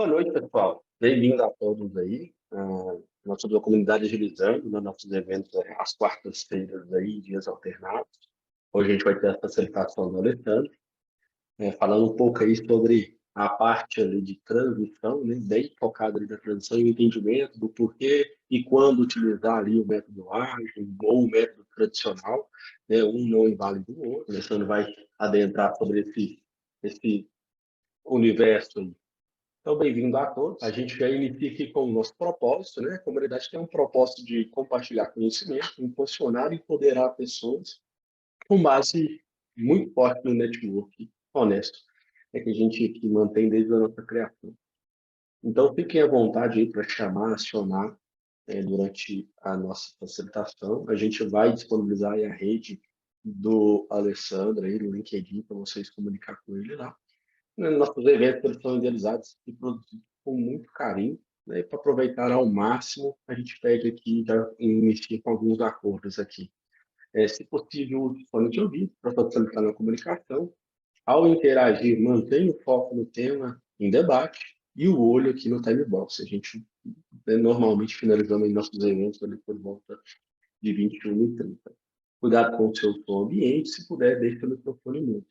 Boa noite, pessoal. Bem-vindo a todos aí. Nós somos a comunidade agilizando, né, nossos eventos às quartas-feiras aí, dias alternados. Hoje a gente vai ter a facilitação do Alessandro, falando um pouco aí sobre a parte ali de transição, né, bem focada ali na transição e o entendimento do porquê e quando utilizar ali o método ágil ou o método tradicional, né, um não invalida o outro. O Alessandro vai adentrar sobre esse universo aí. Então, bem-vindo a todos. A gente já inicia aqui com o nosso propósito, né? A comunidade tem um propósito de compartilhar conhecimento, impulsionar e empoderar pessoas com base muito forte no network honesto, que a gente que mantém desde a nossa criação. Então, fiquem à vontade aí para chamar, acionar durante a nossa facilitação. A gente vai disponibilizar aí a rede do Alessandro, aí, no LinkedIn, para vocês comunicar com ele lá. Nossos eventos eles são idealizados e produzidos com muito carinho, né? Para aproveitar ao máximo, a gente pede aqui, já inicia com alguns acordos aqui. Se possível, use fone de ouvido para facilitar na comunicação. Ao interagir, mantenha o foco no tema em debate e o olho aqui no time box. A gente normalmente finalizamos em nossos eventos ali por volta de 21h30. Cuidado com o seu som ambiente, se puder, deixe o microfone mudo.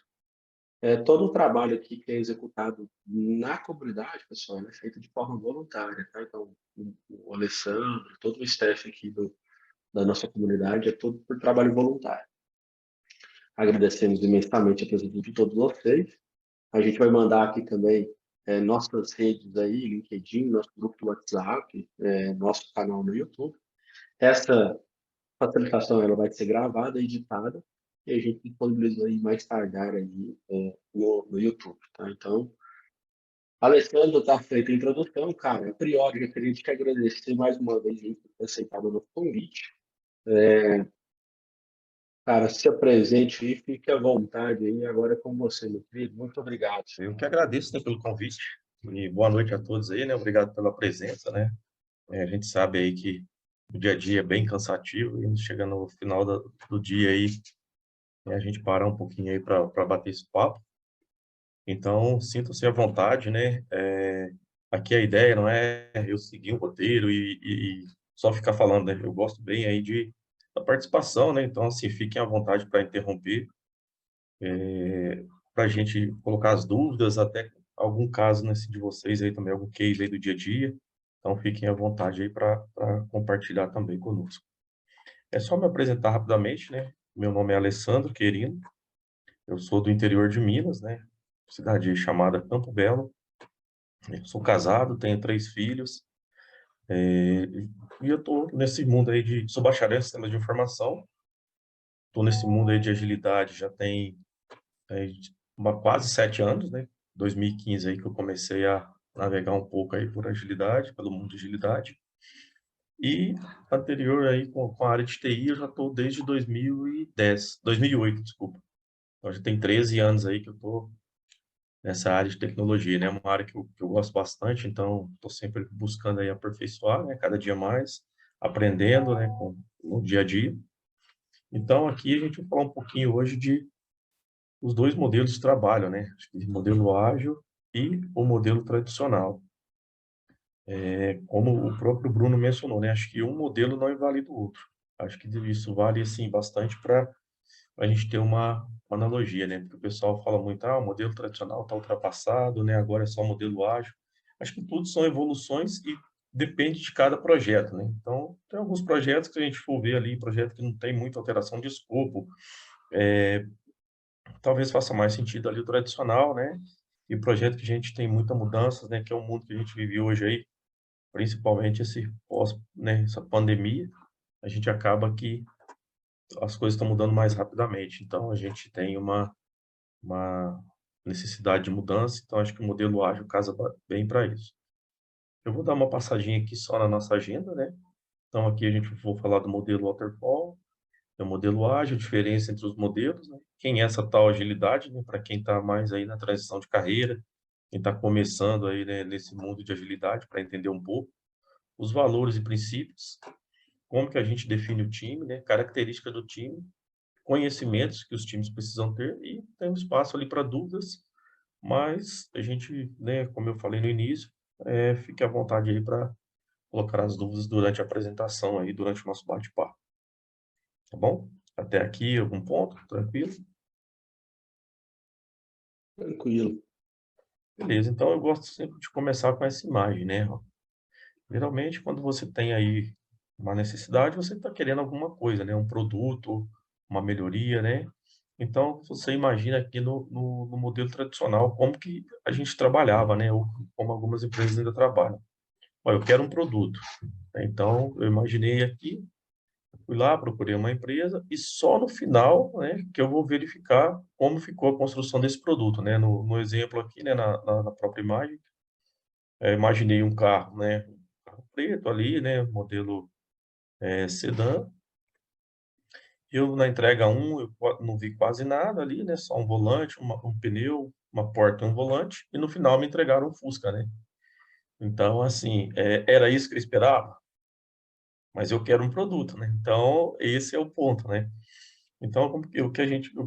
Todo o trabalho aqui que é executado na comunidade, pessoal, é feito de forma voluntária, tá? Então, o Alessandro, todo o staff aqui da nossa comunidade é todo por trabalho voluntário. Agradecemos imensamente a presença de todos vocês. A gente vai mandar aqui também nossas redes aí, LinkedIn, nosso grupo do WhatsApp, nosso canal no YouTube. Essa facilitação ela vai ser gravada, editada, e a gente disponibiliza aí mais tardar aí, no YouTube, tá? Então, Alessandro, está feita a introdução, cara. A priori, eu queria te agradecer mais uma vez aí por ter aceitado o nosso convite. Cara, se apresente e fique à vontade aí. Agora é com você, meu querido. Muito obrigado. Eu que agradeço, né, pelo convite e boa noite a todos aí, né? Obrigado pela presença, né? A gente sabe aí que o dia a dia é bem cansativo e chega no final do dia aí, né, a gente parar um pouquinho aí para bater esse papo. Então, sintam-se à vontade, né? Aqui a ideia não é eu seguir um roteiro e só ficar falando, né? Eu gosto bem aí da participação, né? Então, assim, fiquem à vontade para interromper, para a gente colocar as dúvidas, até algum caso nesse de vocês aí também, algum case aí do dia a dia. Então, fiquem à vontade aí para compartilhar também conosco. É só me apresentar rapidamente, né? Meu nome é Alessandro Querino, eu sou do interior de Minas, né? Cidade chamada Campo Belo. Eu sou casado, tenho 3 filhos, e eu estou nesse mundo aí sou bacharel em sistemas de informação, estou nesse mundo aí de agilidade já tem quase 7 anos, né? 2015 aí que eu comecei a navegar um pouco aí por agilidade, pelo mundo de agilidade. E anterior aí com a área de TI eu já estou desde 2008, desculpa. Então já tem 13 anos aí que eu estou nessa área de tecnologia, né? É uma área que eu gosto bastante, então estou sempre buscando aí aperfeiçoar, né? Cada dia mais, aprendendo, né? No dia a dia. Então aqui a gente vai falar um pouquinho hoje de os dois modelos de trabalho, né? Acho que o modelo ágil e o modelo tradicional. Como o próprio Bruno mencionou, né? Acho que um modelo não invalida o outro. Acho que isso vale, assim, bastante para a gente ter uma analogia, né? Porque o pessoal fala muito, o modelo tradicional está ultrapassado, né? Agora é só modelo ágil. Acho que tudo são evoluções e depende de cada projeto, né? Então, tem alguns projetos que a gente for ver ali, projeto que não tem muita alteração de escopo, talvez faça mais sentido ali o tradicional, né? E projeto que a gente tem muita mudança, né? Que é o mundo que a gente vive hoje aí, principalmente esse pós, né? Essa pandemia, a gente acaba que as coisas estão mudando mais rapidamente. Então, a gente tem uma necessidade de mudança. Então, acho que o modelo ágil casa bem para isso. Eu vou dar uma passadinha aqui só na nossa agenda, né? Então, aqui a gente vai falar do modelo Waterfall, é o modelo ágil, diferença entre os modelos, né? Quem é essa tal agilidade, né? Para quem está mais aí na transição de carreira, quem está começando aí, né, nesse mundo de agilidade, para entender um pouco os valores e princípios, como que a gente define o time, né? Característica do time, conhecimentos que os times precisam ter e tem um espaço ali para dúvidas, mas a gente, né, como eu falei no início, fique à vontade aí para colocar as dúvidas durante a apresentação aí, durante o nosso bate-papo, tá bom? Até aqui, algum ponto? Tranquilo? Tranquilo. Beleza, então eu gosto sempre de começar com essa imagem, né? Ó. Geralmente, quando você tem aí uma necessidade, você está querendo alguma coisa, né? Um produto, uma melhoria, né? Então, você imagina aqui no modelo tradicional como que a gente trabalhava, né? Ou como algumas empresas ainda trabalham. Olha, eu quero um produto, né? Então, eu imaginei aqui, fui lá, procurei uma empresa e só no final, né, que eu vou verificar como ficou a construção desse produto, né? No exemplo aqui, né, na própria imagem, imaginei um carro, né? Um carro preto ali, né? Modelo sedã. Eu na entrega um, não vi quase nada ali, né? Só um volante, um pneu, uma porta e um volante. E no final me entregaram um Fusca, né? Então, assim, era isso que eu esperava, mas eu quero um produto, né? Então, esse é o ponto, né? Então, o que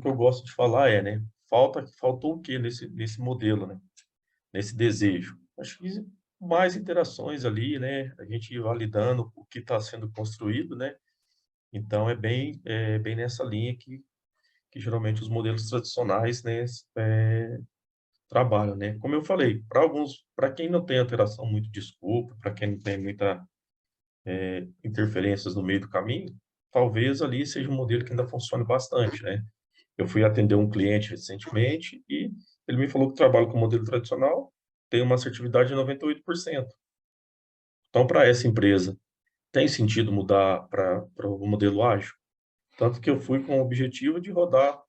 eu gosto de falar né? Faltou o quê nesse modelo, né? Nesse desejo? Acho que mais interações ali, né? A gente ir validando o que está sendo construído, né? Então, bem nessa linha que geralmente os modelos tradicionais, né, trabalham, né? Como eu falei, para quem não tem alteração muito de escopo, para quem não tem muita interferências no meio do caminho, talvez ali seja um modelo que ainda funcione bastante, né? Eu fui atender um cliente recentemente e ele me falou que trabalha com modelo tradicional, tem uma assertividade de 98%. Então, para essa empresa, tem sentido mudar para o modelo ágil? Tanto que eu fui com o objetivo de rodar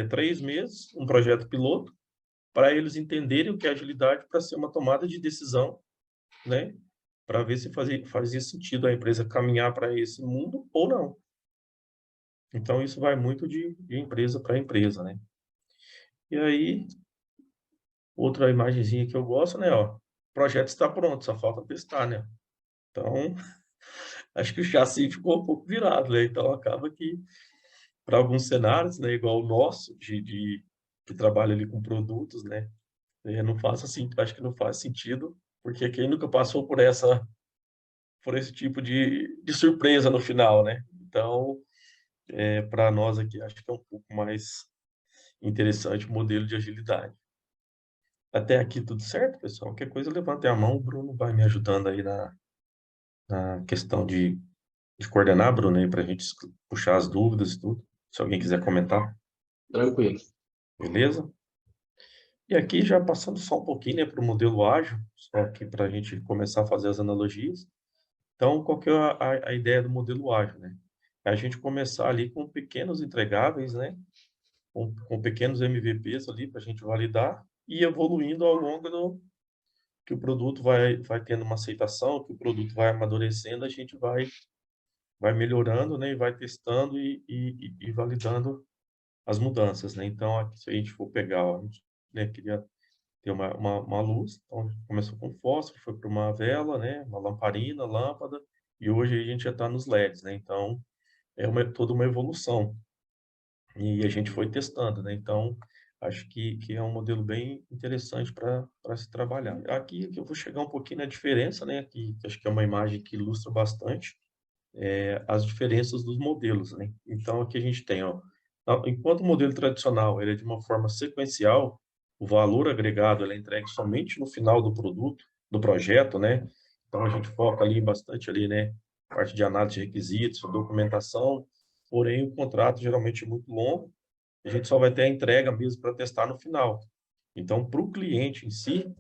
3 meses, um projeto piloto, para eles entenderem o que é agilidade para ser uma tomada de decisão, né? Para ver se fazia sentido a empresa caminhar para esse mundo ou não. Então, isso vai muito de empresa para empresa, né? E aí, outra imagenzinha que eu gosto, né? Ó, o projeto está pronto, só falta testar, né? Então, acho que o chassi ficou um pouco virado, né? Então, acaba que, para alguns cenários, né, igual o nosso, que trabalha ali com produtos, né? Não faz assim, acho que não faz sentido, porque quem nunca passou por esse tipo de surpresa no final, né? Então, para nós aqui, acho que é um pouco mais interessante o modelo de agilidade. Até aqui tudo certo, pessoal? Qualquer coisa, levante a mão, o Bruno vai me ajudando aí na questão de coordenar, Bruno, aí para a gente puxar as dúvidas e tudo. Se alguém quiser comentar, Tranquilo. beleza? E aqui já passando só um pouquinho, né, para o modelo ágil, só aqui para a gente começar a fazer as analogias. Então, qual que é a ideia do modelo ágil, né? É a gente começar ali com pequenos entregáveis, né? Com pequenos MVPs ali para a gente validar e evoluindo ao longo que o produto vai tendo uma aceitação, que o produto vai amadurecendo, a gente vai melhorando, né? E vai testando e validando as mudanças, né? Então, aqui, se a gente for pegar, ó, a gente, né, queria ter uma luz, então começou com fósforo, foi para uma vela, né? Uma lamparina, lâmpada, e hoje a gente já está nos LEDs, né? Então, toda uma evolução. E a gente foi testando, né? Então, acho que é um modelo bem interessante para se trabalhar. Aqui que eu vou chegar um pouquinho na diferença, né? Que acho que é uma imagem que ilustra bastante as diferenças dos modelos, né? Então, aqui a gente tem, ó, enquanto o modelo tradicional ele é de uma forma sequencial, o valor agregado ele é entregue somente no final do produto, do projeto, né? Então, a gente foca ali bastante ali, né? Parte de análise de requisitos, documentação, porém, o contrato geralmente é muito longo, a gente só vai ter a entrega mesmo para testar no final. Então, para o cliente em si,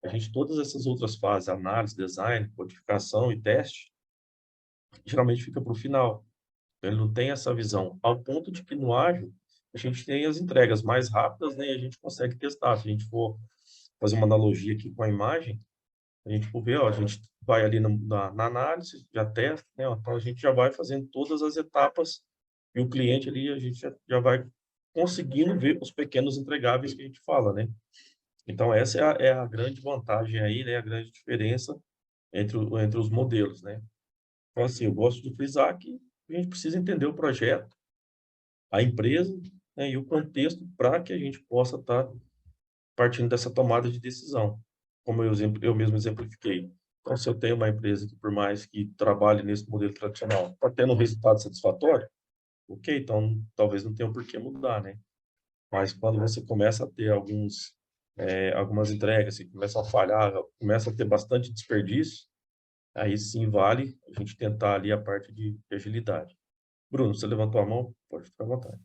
a gente, todas essas outras fases, análise, design, codificação e teste, geralmente fica para o final. Ele não tem essa visão, ao ponto de que no ágil a gente tem as entregas mais rápidas, né, e a gente consegue testar. Se a gente for fazer uma analogia aqui com a imagem, a gente for ver, ó, a gente vai ali na análise, já testa, né, ó, então a gente já vai fazendo todas as etapas e o cliente ali a gente já vai conseguindo ver os pequenos entregáveis que a gente fala, né? Então essa é a grande vantagem aí, né, a grande diferença entre os modelos, né? Então assim, eu gosto de frisar que a gente precisa entender o projeto, a empresa, né, e o contexto para que a gente possa estar partindo dessa tomada de decisão. como eu mesmo exemplifiquei. Então, se eu tenho uma empresa que, por mais que trabalhe nesse modelo tradicional, está tendo um resultado satisfatório, ok, então talvez não tenha por que mudar, né? Mas quando você começa a ter algumas entregas, você começa a falhar, começa a ter bastante desperdício, aí sim vale a gente tentar ali a parte de agilidade. Bruno, você levantou a mão? Pode ficar à vontade.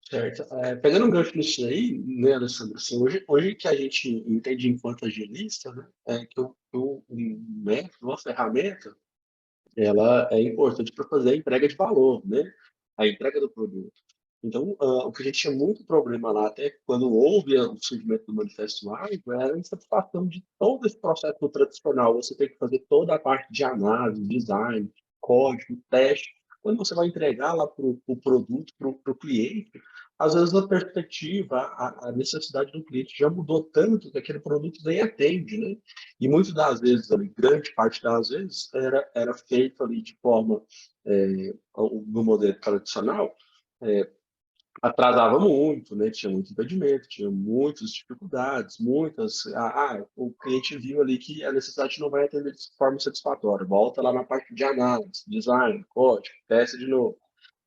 Certo. Pegando um gancho nisso aí, né, Alessandro, assim, hoje que a gente entende enquanto agilista, né, é que um método, uma ferramenta, ela é importante para fazer a entrega de valor, né? A entrega do produto. Então, o que a gente tinha muito problema lá, até quando houve o surgimento do Manifesto Ágil, era a insatisfação de todo esse processo no tradicional. Você tem que fazer toda a parte de análise, design, código, teste. Quando você vai entregar lá para o produto, para o cliente, às vezes a perspectiva, a necessidade do cliente já mudou tanto que aquele produto nem atende, né? E muitas das vezes, ali, grande parte das vezes, era feito ali de forma, no modelo tradicional, é, atrasava muito, né? Tinha muito impedimento, tinha muitas dificuldades, o cliente viu ali que a necessidade não vai atender de forma satisfatória, volta lá na parte de análise, design, código, testa de novo,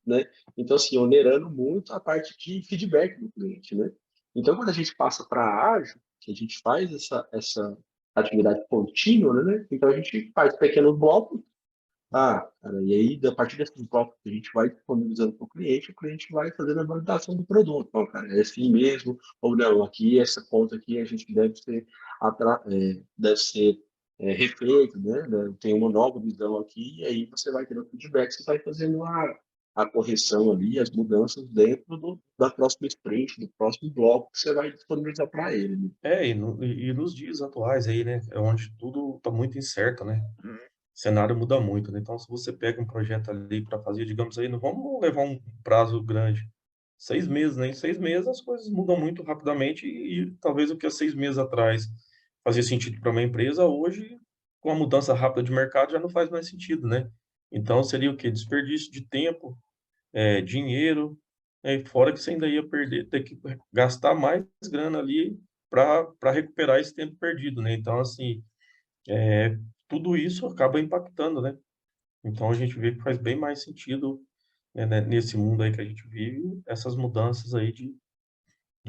né? Então, assim, onerando muito a parte de feedback do cliente, né? Então, quando a gente passa para a ágil, que a gente faz essa atividade contínua, né? Então, a gente faz pequenos blocos. Cara, e aí, a partir desses blocos que a gente vai disponibilizando para o cliente vai fazendo a validação do produto. Bom, cara, é assim mesmo, ou não, aqui, essa conta aqui, a gente deve ser refeito, né? Tem uma nova visão aqui, e aí você vai tendo o feedback, você vai fazendo a correção ali, as mudanças dentro da próxima sprint, do próximo bloco que você vai disponibilizar para ele, né? E nos dias atuais aí, né, é onde tudo está muito incerto, né? O cenário muda muito, né? Então, se você pega um projeto ali para fazer, digamos aí, não vamos levar um prazo grande, 6 meses, né? Em 6 meses as coisas mudam muito rapidamente e talvez o que há 6 meses atrás fazia sentido para uma empresa, hoje, com a mudança rápida de mercado, já não faz mais sentido, né? Então, seria o quê? Desperdício de tempo, dinheiro, fora que você ainda ia perder, ter que gastar mais grana ali para recuperar esse tempo perdido, né? Então, assim, tudo isso acaba impactando, né? Então, a gente vê que faz bem mais sentido, né, nesse mundo aí que a gente vive, essas mudanças aí de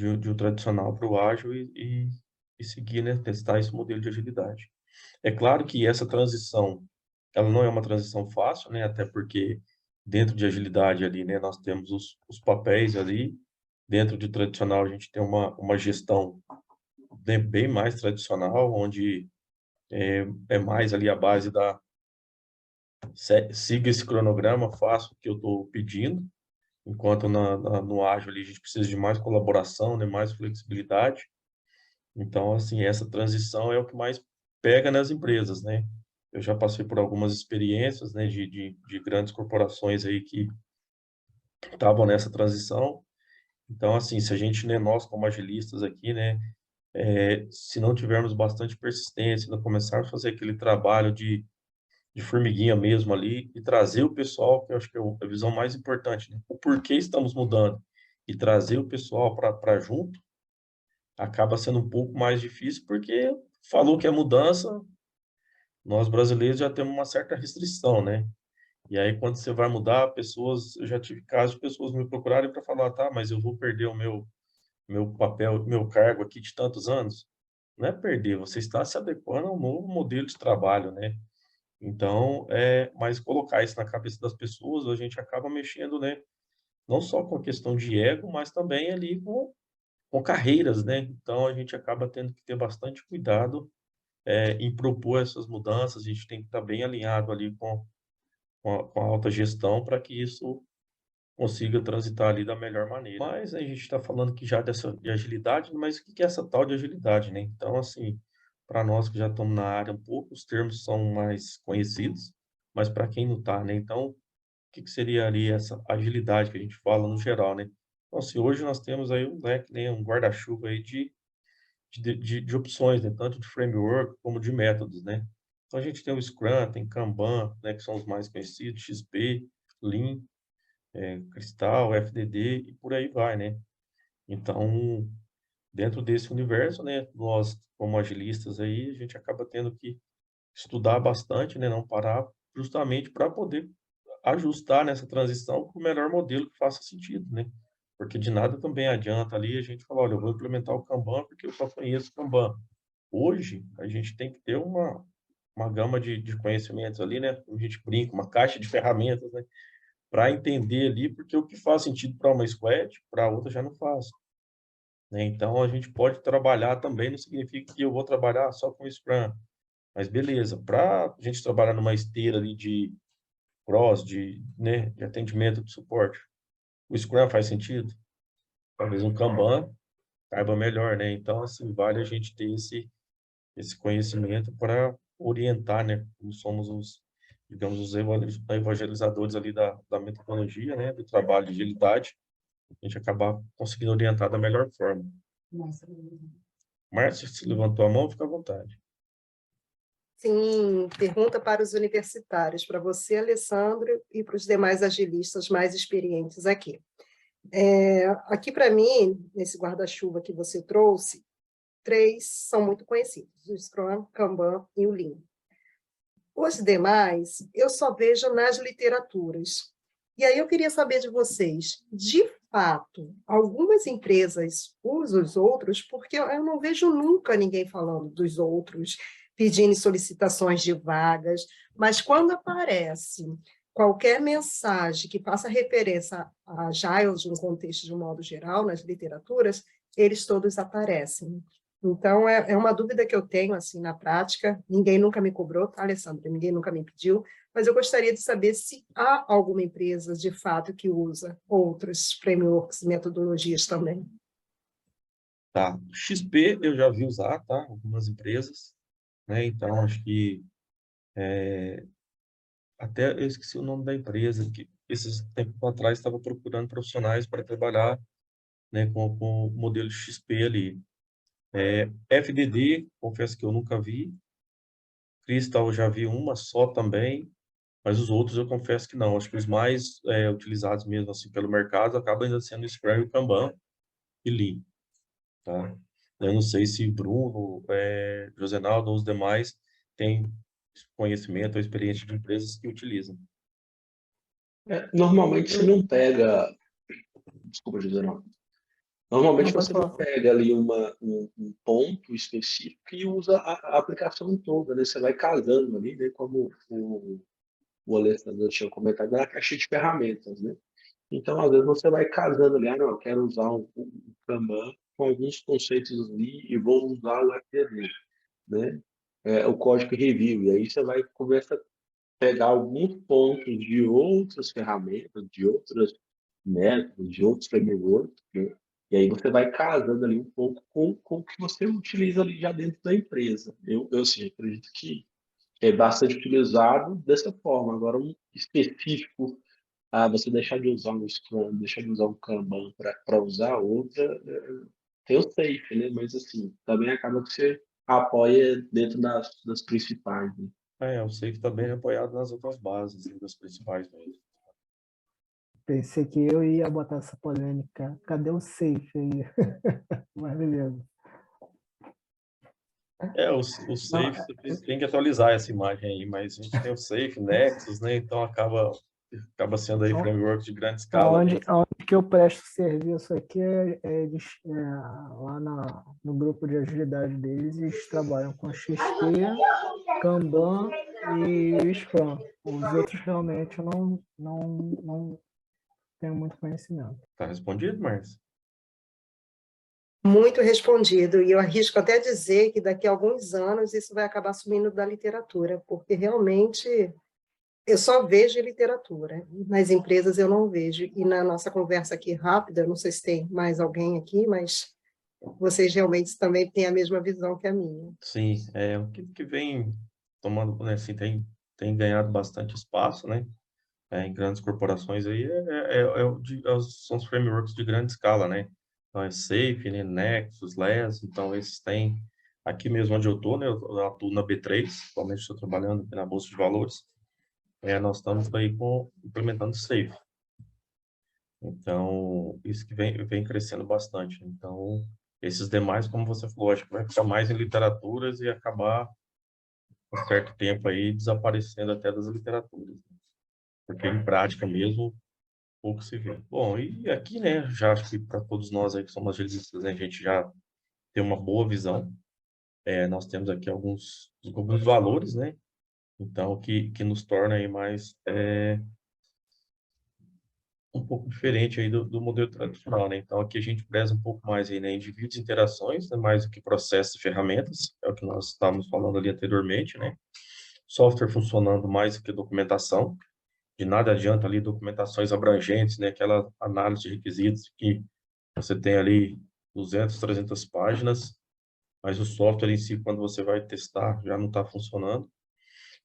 um tradicional para o ágil e seguir, né, testar esse modelo de agilidade. É claro que essa transição, ela não é uma transição fácil, né, até porque dentro de agilidade ali, né, nós temos os papéis ali, dentro de tradicional a gente tem uma gestão, né, bem mais tradicional, onde é mais ali a base da siga esse cronograma, faça o que eu estou pedindo, enquanto no ágil ali a gente precisa de mais colaboração, né, mais flexibilidade. Então, assim, essa transição é o que mais pega nas empresas, né? Eu já passei por algumas experiências, né, de grandes corporações aí que estavam nessa transição. Então, assim, se a gente, né, nós como agilistas aqui, né, se não tivermos bastante persistência, não começarmos a fazer aquele trabalho de formiguinha mesmo ali e trazer o pessoal, que eu acho que é a visão mais importante, né? O porquê estamos mudando e trazer o pessoal para junto, acaba sendo um pouco mais difícil, porque falou que é mudança, nós brasileiros já temos uma certa restrição, né? E aí, quando você vai mudar, eu já tive casos de pessoas me procurarem para falar, tá, mas eu vou perder o meu papel, meu cargo aqui de tantos anos. Não é perder, você está se adequando ao novo modelo de trabalho, né? Então, mas colocar isso na cabeça das pessoas, a gente acaba mexendo, né? Não só com a questão de ego, mas também ali com carreiras, né? Então, a gente acaba tendo que ter bastante cuidado, em propor essas mudanças, a gente tem que estar bem alinhado ali com a alta gestão para que isso consiga transitar ali da melhor maneira. Mas a gente está falando aqui já de agilidade, mas o que que é essa tal de agilidade, né? Então, assim, para nós que já estamos na área, um pouco os termos são mais conhecidos, mas para quem não está, né? Então, o que que seria ali essa agilidade que a gente fala no geral, né? Então, se hoje nós temos aí um leque, né, um guarda-chuva aí de opções, né? Tanto de framework como de métodos, né? Então, a gente tem o Scrum, tem Kanban, né, que são os mais conhecidos, XP, Lean, Cristal, FDD e por aí vai, né? Então, dentro desse universo, né, nós, como agilistas aí, a gente acaba tendo que estudar bastante, né, não parar, justamente para poder ajustar nessa transição para o melhor modelo que faça sentido, né? Porque de nada também adianta ali a gente falar, olha, eu vou implementar o Kanban porque eu só conheço o Kanban. Hoje, a gente tem que ter uma gama de conhecimentos ali, né? A gente brinca, uma caixa de ferramentas, né? Para entender ali, porque o que faz sentido para uma squad, para outra já não faz, né? Então, a gente pode trabalhar também, não significa que eu vou trabalhar só com Scrum, mas beleza, para a gente trabalhar numa esteira ali de cross, né, de atendimento, de suporte, o Scrum faz sentido? Talvez um Kanban caiba melhor, né? Então, assim, vale a gente ter esse conhecimento para orientar, né? Como somos os, digamos, os evangelizadores ali da metodologia, né? Do trabalho de agilidade, a gente acabar conseguindo orientar da melhor forma. Márcia, se levantou a mão, fica à vontade. Sim, pergunta para os universitários, para você, Alessandro, e para os demais agilistas mais experientes aqui. Aqui, para mim, nesse guarda-chuva que você trouxe, 3 são muito conhecidos, o Scrum, Kanban e o Lean. Os demais, eu só vejo nas literaturas. E aí eu queria saber de vocês, de fato, algumas empresas usam os outros, porque eu não vejo nunca ninguém falando dos outros, pedindo solicitações de vagas, mas quando aparece qualquer mensagem que faça referência a Agile, no contexto de um modo geral, nas literaturas, eles todos aparecem. Então, é uma dúvida que eu tenho, assim, na prática. Ninguém nunca me cobrou, tá, Alessandra? Ninguém nunca me pediu, mas eu gostaria de saber se há alguma empresa, de fato, que usa outros frameworks e metodologias também. Tá. XP eu já vi usar, tá? Algumas empresas, né? Então, acho que até eu esqueci o nome da empresa, que esses tempos atrás estava procurando profissionais para trabalhar, né, com o modelo XP ali. FDD, confesso que eu nunca vi. Crystal eu já vi uma só também, mas os outros eu confesso que não. Acho que os mais utilizados mesmo assim pelo mercado acabam ainda sendo o Scrum, o Kanban e Lean, tá? Eu não sei se Bruno, Josenaldo ou os demais têm conhecimento ou experiência de empresas que utilizam. Normalmente você não pega. Desculpa, José, não. Normalmente Não, pode você não falar. pega ali um ponto específico e usa a aplicação toda, né? Você vai casando ali, né? Como o Alessandro tinha comentado, na caixa de ferramentas, né? Então, às vezes, você vai casando ali, não, eu quero usar um Kanban com alguns conceitos ali e vou usar o FDD, né? O código review. E aí você vai começar a pegar alguns pontos de outras ferramentas, de outros métodos, de outros frameworks, né? E aí você vai casando ali um pouco com o que você utiliza ali já dentro da empresa. Eu assim, acredito que é bastante utilizado dessa forma. Agora, um específico, você deixar de usar um Scrum, deixar de usar um Kanban para usar outra, tem o safe, né? Mas assim, também acaba que você apoia dentro das principais, né? Eu sei que está bem apoiado nas outras bases, né, das principais mesmo. Pensei que eu ia botar essa polêmica. Cadê o safe aí? Mas beleza. O Safe, você tem que atualizar essa imagem aí, mas a gente tem o Safe, Nexus, né? Então acaba sendo aí framework de grande escala, né? Onde que eu presto serviço aqui lá no grupo de agilidade deles, eles trabalham com XP, Kanban e Scrum. Os outros realmente eu não tenho muito conhecimento. Tá respondido, Marcos? Muito respondido, e eu arrisco até dizer que daqui a alguns anos isso vai acabar sumindo da literatura, porque realmente eu só vejo literatura, nas empresas eu não vejo, e na nossa conversa aqui rápida, não sei se tem mais alguém aqui, mas vocês realmente também têm a mesma visão que a minha. Sim, o que vem tomando, né, assim, tem ganhado bastante espaço, né? Em grandes corporações aí são os frameworks de grande escala, né? Então é Safe, né, Nexus, LESS, então esses têm aqui mesmo onde eu estou, né? Eu atuo na B3, atualmente estou trabalhando aqui na Bolsa de Valores. Nós estamos aí implementando Safe. Então, isso que vem crescendo bastante. Então, Esses demais, como você falou, acho que vai ficar mais em literaturas e acabar, por certo tempo aí, desaparecendo até das literaturas. Porque em prática mesmo, pouco se vê. Bom, e aqui, né, já acho que para todos nós aí que somos agilistas, né, a gente já tem uma boa visão. Nós temos aqui alguns valores, né, então, que nos torna aí mais um pouco diferente aí do modelo tradicional, né? Então, aqui a gente preza um pouco mais aí, né, indivíduos e interações, né, mais do que processos e ferramentas, é o que nós estávamos falando ali anteriormente, né? Software funcionando mais do que documentação, de nada adianta ali documentações abrangentes, né, aquela análise de requisitos que você tem ali 200, 300 páginas, mas o software em si, quando você vai testar, já não está funcionando.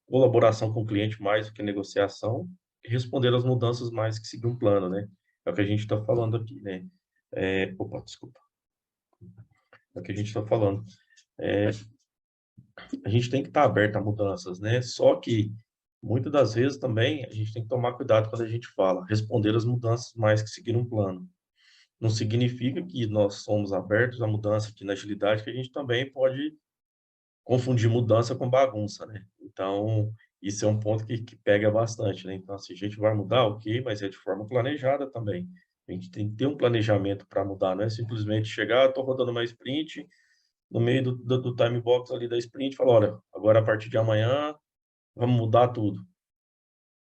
Colaboração com o cliente mais do que negociação, e responder às mudanças mais que seguir um plano, né? É o que a gente está falando aqui, né? Opa, desculpa. É o que a gente está falando. A gente tem que estar aberto a mudanças, né? Só que, muitas das vezes também, a gente tem que tomar cuidado quando a gente fala, responder às mudanças mais que seguir um plano. Não significa que nós somos abertos à mudança aqui na agilidade, que a gente também pode confundir mudança com bagunça, né? Então, isso é um ponto que pega bastante, né? Então, assim, a gente vai mudar, ok, mas é de forma planejada também. A gente tem que ter um planejamento para mudar, não é simplesmente chegar, estou rodando uma sprint, no meio do time box ali da sprint, falar, olha, agora a partir de amanhã vamos mudar tudo.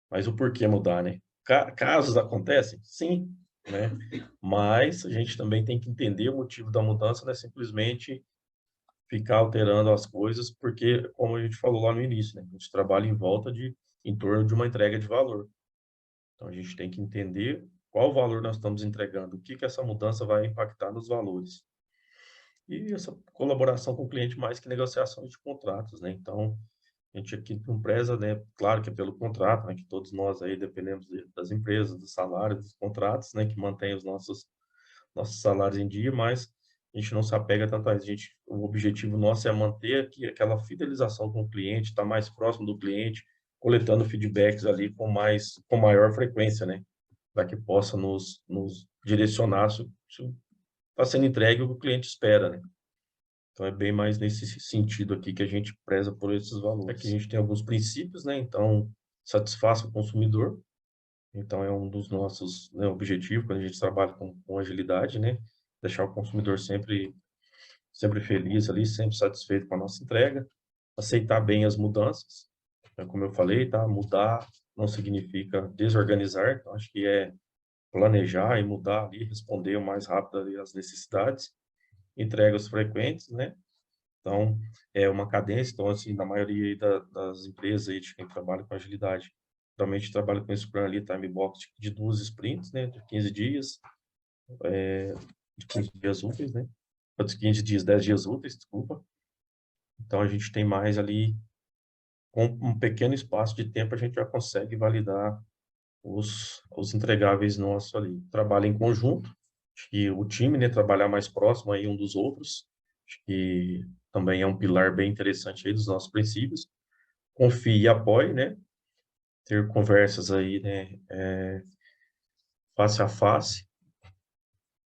Mas o porquê mudar, né? Casos acontecem? Sim, né? Mas a gente também tem que entender o motivo da mudança, não é simplesmente ficar alterando as coisas, porque, como a gente falou lá no início, né? A gente trabalha em torno de uma entrega de valor. Então, a gente tem que entender qual valor nós estamos entregando, o que que essa mudança vai impactar nos valores. E essa colaboração com o cliente mais que negociações de contratos, né? Então, a gente aqui não preza, né? Claro que é pelo contrato, né? Que todos nós aí dependemos das empresas, dos salários, dos contratos, né? Que mantém os nossos salários em dia, mas a gente não se apega tanto a isso. O objetivo nosso é manter aqui aquela fidelização com o cliente, estar mais próximo do cliente, coletando feedbacks ali com maior frequência, né? Para que possa nos direcionar se está sendo entregue o que o cliente espera, né? Então, é bem mais nesse sentido aqui que a gente preza por esses valores. Aqui a gente tem alguns princípios, né? Então, satisfaça o consumidor. Então, é um dos nossos, né, objetivos quando a gente trabalha com agilidade, né? Deixar o consumidor sempre feliz ali, sempre satisfeito com a nossa entrega. Aceitar bem as mudanças. Então, como eu falei, tá? Mudar não significa desorganizar. Então, acho que é planejar e mudar ali, responder o mais rápido ali às necessidades. Entregas frequentes, né? Então, é uma cadência. Então, assim, na maioria aí das empresas aí de quem trabalha com agilidade, geralmente trabalha com Scrum ali, time box de 2 sprints, né? De 15 dias, de 15 dias úteis, né? De 15 dias, 10 dias úteis, desculpa. Então, a gente tem mais ali, com um pequeno espaço de tempo, a gente já consegue validar os entregáveis nossos ali. Trabalha em conjunto, acho que o time, né? Trabalhar mais próximo aí um dos outros, acho que também é um pilar bem interessante aí dos nossos princípios. Confie e apoie, né? Ter conversas aí, né? Face a face.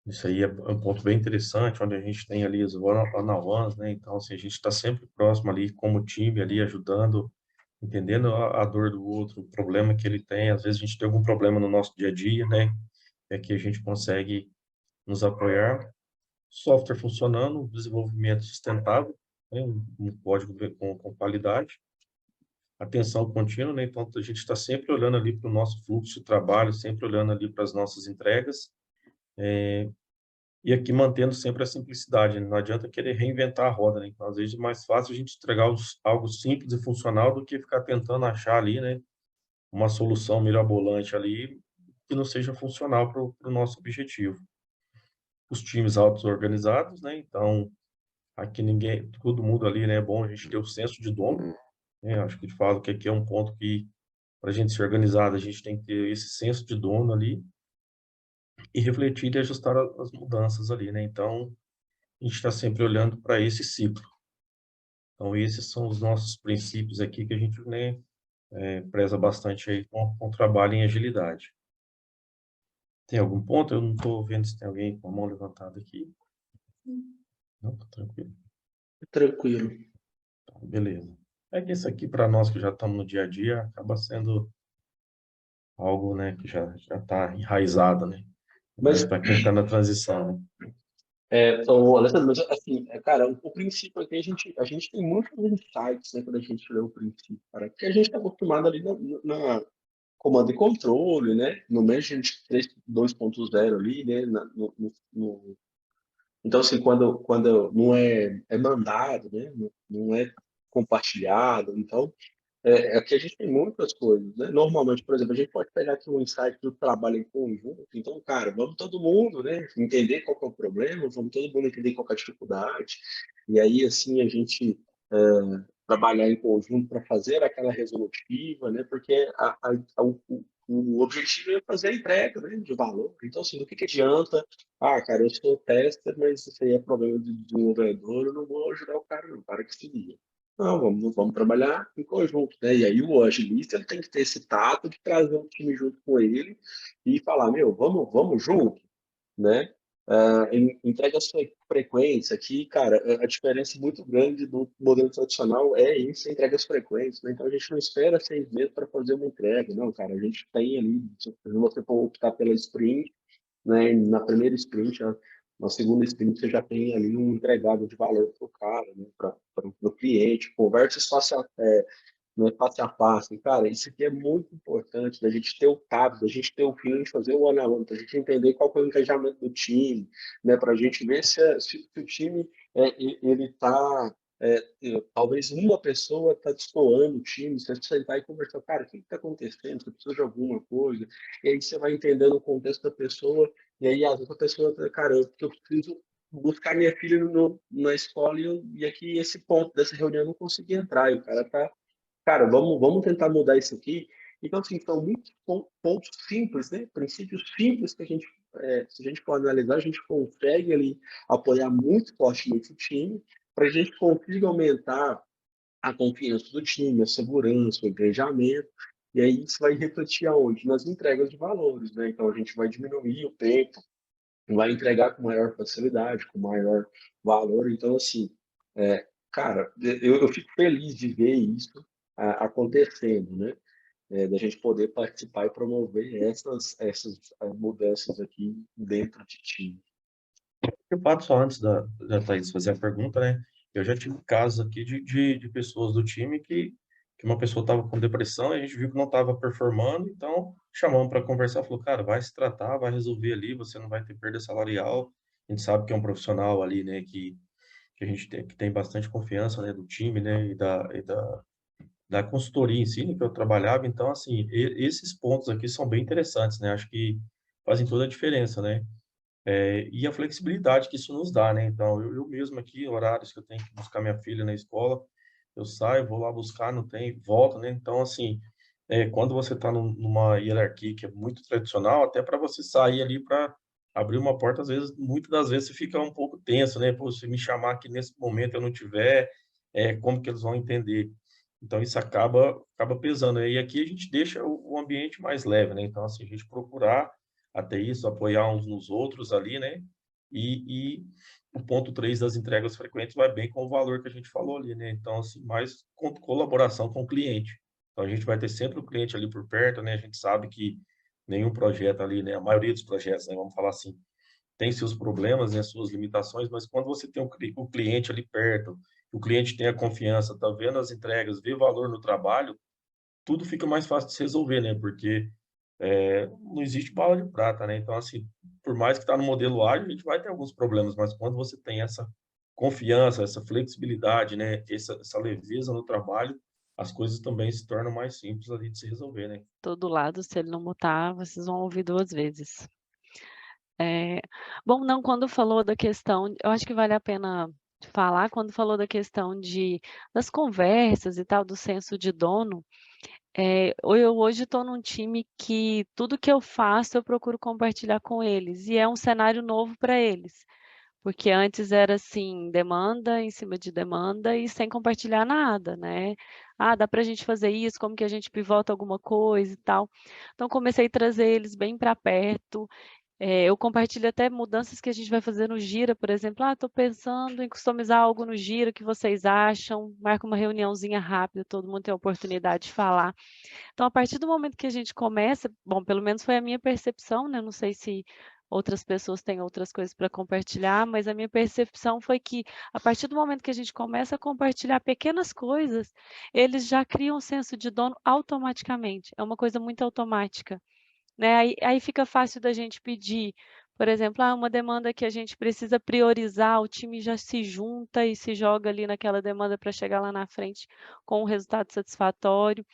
Isso aí é um ponto bem interessante, onde a gente tem ali os one-on-ones, né? Então, assim, a gente está sempre próximo ali, como time ali, ajudando, entendendo a dor do outro, o problema que ele tem. Às vezes a gente tem algum problema no nosso dia a dia, né? É que a gente consegue nos apoiar. Software funcionando, desenvolvimento sustentável, né? Um código com qualidade. Atenção contínua, né? Então, a gente está sempre olhando ali para o nosso fluxo de trabalho, sempre olhando ali para as nossas entregas, e aqui mantendo sempre a simplicidade, né? Não adianta querer reinventar a roda, né? Então, às vezes é mais fácil a gente entregar algo simples e funcional do que ficar tentando achar ali, né, uma solução mirabolante ali que não seja funcional para o nosso objetivo. Os times auto-organizados, né? Então, aqui todo mundo ali, né? É bom a gente ter o senso de dono, né? Acho que eu te falo que aqui é um ponto que, para a gente ser organizado, a gente tem que ter esse senso de dono ali e refletir e ajustar as mudanças ali, né? Então, a gente está sempre olhando para esse ciclo. Então, esses são os nossos princípios aqui que a gente, né, preza bastante aí com o trabalho em agilidade. Tem algum ponto? Eu não estou vendo se tem alguém com a mão levantada aqui. Não, tá tranquilo. Tranquilo. Tá, beleza. É que isso aqui, para nós que já estamos no dia a dia, acaba sendo algo, né, que já está enraizado, né? Mas Mas, para quem está na transição, né? Alessandro, mas assim, cara, o princípio aqui, a gente tem muitos insights, né, quando a gente lê o princípio, cara, porque a gente está acostumado ali na comando e controle, né, no Management 2.0 ali, né, então, assim, quando não é mandado, né, não é compartilhado, então, aqui a gente tem muitas coisas, né? Normalmente, por exemplo, a gente pode pegar aqui um insight do trabalho em conjunto. Então, cara, vamos todo mundo, né? Entender qual que é o problema, vamos todo mundo entender qual que é a dificuldade. E aí, assim, a gente trabalhar em conjunto para fazer aquela resolutiva, né? Porque o objetivo é fazer a entrega, né? De valor. Então, assim, do que adianta? Ah, cara, eu sou tester, mas isso aí é problema de desenvolvedor, eu não vou ajudar o cara, não. O cara que se liga. Não, vamos trabalhar em conjunto, né? E aí o agilista ele tem que ter esse tato de trazer um time junto com ele e falar, meu, vamos junto, né? Entrega a sua frequência aqui, cara, a diferença muito grande do modelo tradicional é isso, entrega as frequências, né? Então a gente não espera 6 meses para fazer uma entrega, não, cara, a gente tem ali, se você for optar pela sprint, né? Na primeira sprint, na segunda sprint, você já tem ali um entregado de valor para o cara, né? Para o cliente, conversas face a face. Cara, isso aqui é muito importante, da gente ter o tato, da gente ter o feeling de fazer o one-on-one, da gente entender qual que é o engajamento do time, né? Para a gente ver se o time ele está talvez uma pessoa está destoando o time, você sentar e conversar, cara, o que está acontecendo? Você precisa de alguma coisa? E aí você vai entendendo o contexto da pessoa, e aí às vezes a pessoa, cara, eu preciso buscar minha filha na escola e aqui esse ponto dessa reunião eu não consegui entrar, e o cara tá, cara, vamos tentar mudar isso aqui. Então, assim, são muitos pontos simples, né? Princípios simples que se a gente for analisar, a gente consegue ali apoiar muito fortemente o time, para a gente consiga aumentar a confiança do time, a segurança, o engajamento, e aí isso vai refletir aonde? Nas entregas de valores, né? Então a gente vai diminuir o tempo, vai entregar com maior facilidade, com maior valor. Então, assim, cara, eu fico feliz de ver isso acontecendo, né? Da gente poder participar e promover essas mudanças aqui dentro de time. Eu fato só antes da Thaís fazer a pergunta, né? Eu já tive casos aqui de pessoas do time que uma pessoa estava com depressão e a gente viu que não estava performando, então chamamos para conversar, falou, cara, vai se tratar, vai resolver ali, você não vai ter perda salarial. A gente sabe que é um profissional ali, né, que a gente tem, que tem bastante confiança, né, do time, né, da consultoria em si, né, que eu trabalhava. Então, assim, esses pontos aqui são bem interessantes, né? Acho que fazem toda a diferença, né? E a flexibilidade que isso nos dá, né? Então, eu mesmo aqui, horários que eu tenho que buscar minha filha na escola, eu saio, vou lá buscar, não tem, volto, né? Então, assim, quando você está numa hierarquia que é muito tradicional, até para você sair ali para abrir uma porta, às vezes, muitas das vezes você fica um pouco tenso, né? Pô, se me chamar aqui nesse momento eu não tiver, como que eles vão entender? Então, isso acaba pesando, né? E aqui a gente deixa o ambiente mais leve, né? Então, assim, a gente procurar até isso, apoiar uns nos outros ali, né? E o ponto 3 das entregas frequentes vai bem com o valor que a gente falou ali, né? Então, assim, mais colaboração com o cliente. Então, a gente vai ter sempre o cliente ali por perto, né? A gente sabe que nenhum projeto ali, né? A maioria dos projetos, né? Vamos falar assim, tem seus problemas, né? Suas limitações, mas quando você tem o cliente ali perto, o cliente tem a confiança, tá vendo as entregas, vê valor no trabalho, tudo fica mais fácil de se resolver, né? Porque não existe bala de prata, né? Então, assim, por mais que está no modelo ágil, a gente vai ter alguns problemas, mas quando você tem essa confiança, essa flexibilidade, né? Essa leveza no trabalho, as coisas também se tornam mais simples ali de se resolver, né? Todo lado, se ele não mutar, vocês vão ouvir 2 vezes. Bom, não, quando falou da questão, eu acho que vale a pena falar, quando falou da questão das conversas e tal, do senso de dono, eu hoje estou num time que tudo que eu faço eu procuro compartilhar com eles, e é um cenário novo para eles, porque antes era assim, demanda em cima de demanda e sem compartilhar nada, né? Ah, dá para a gente fazer isso, como que a gente pivota alguma coisa e tal. Então comecei a trazer eles bem para perto, Eu compartilho até mudanças que a gente vai fazer no Gira, por exemplo. Estou pensando em customizar algo no Gira, o que vocês acham? Marca uma reuniãozinha rápida, todo mundo tem a oportunidade de falar. Então, a partir do momento que a gente começa, bom, pelo menos foi a minha percepção, né? Não sei se outras pessoas têm outras coisas para compartilhar, mas a minha percepção foi que, a partir do momento que a gente começa a compartilhar pequenas coisas, eles já criam um senso de dono automaticamente. É uma coisa muito automática, né? Aí fica fácil da gente pedir, por exemplo, uma demanda que a gente precisa priorizar, o time já se junta e se joga ali naquela demanda para chegar lá na frente com um resultado satisfatório.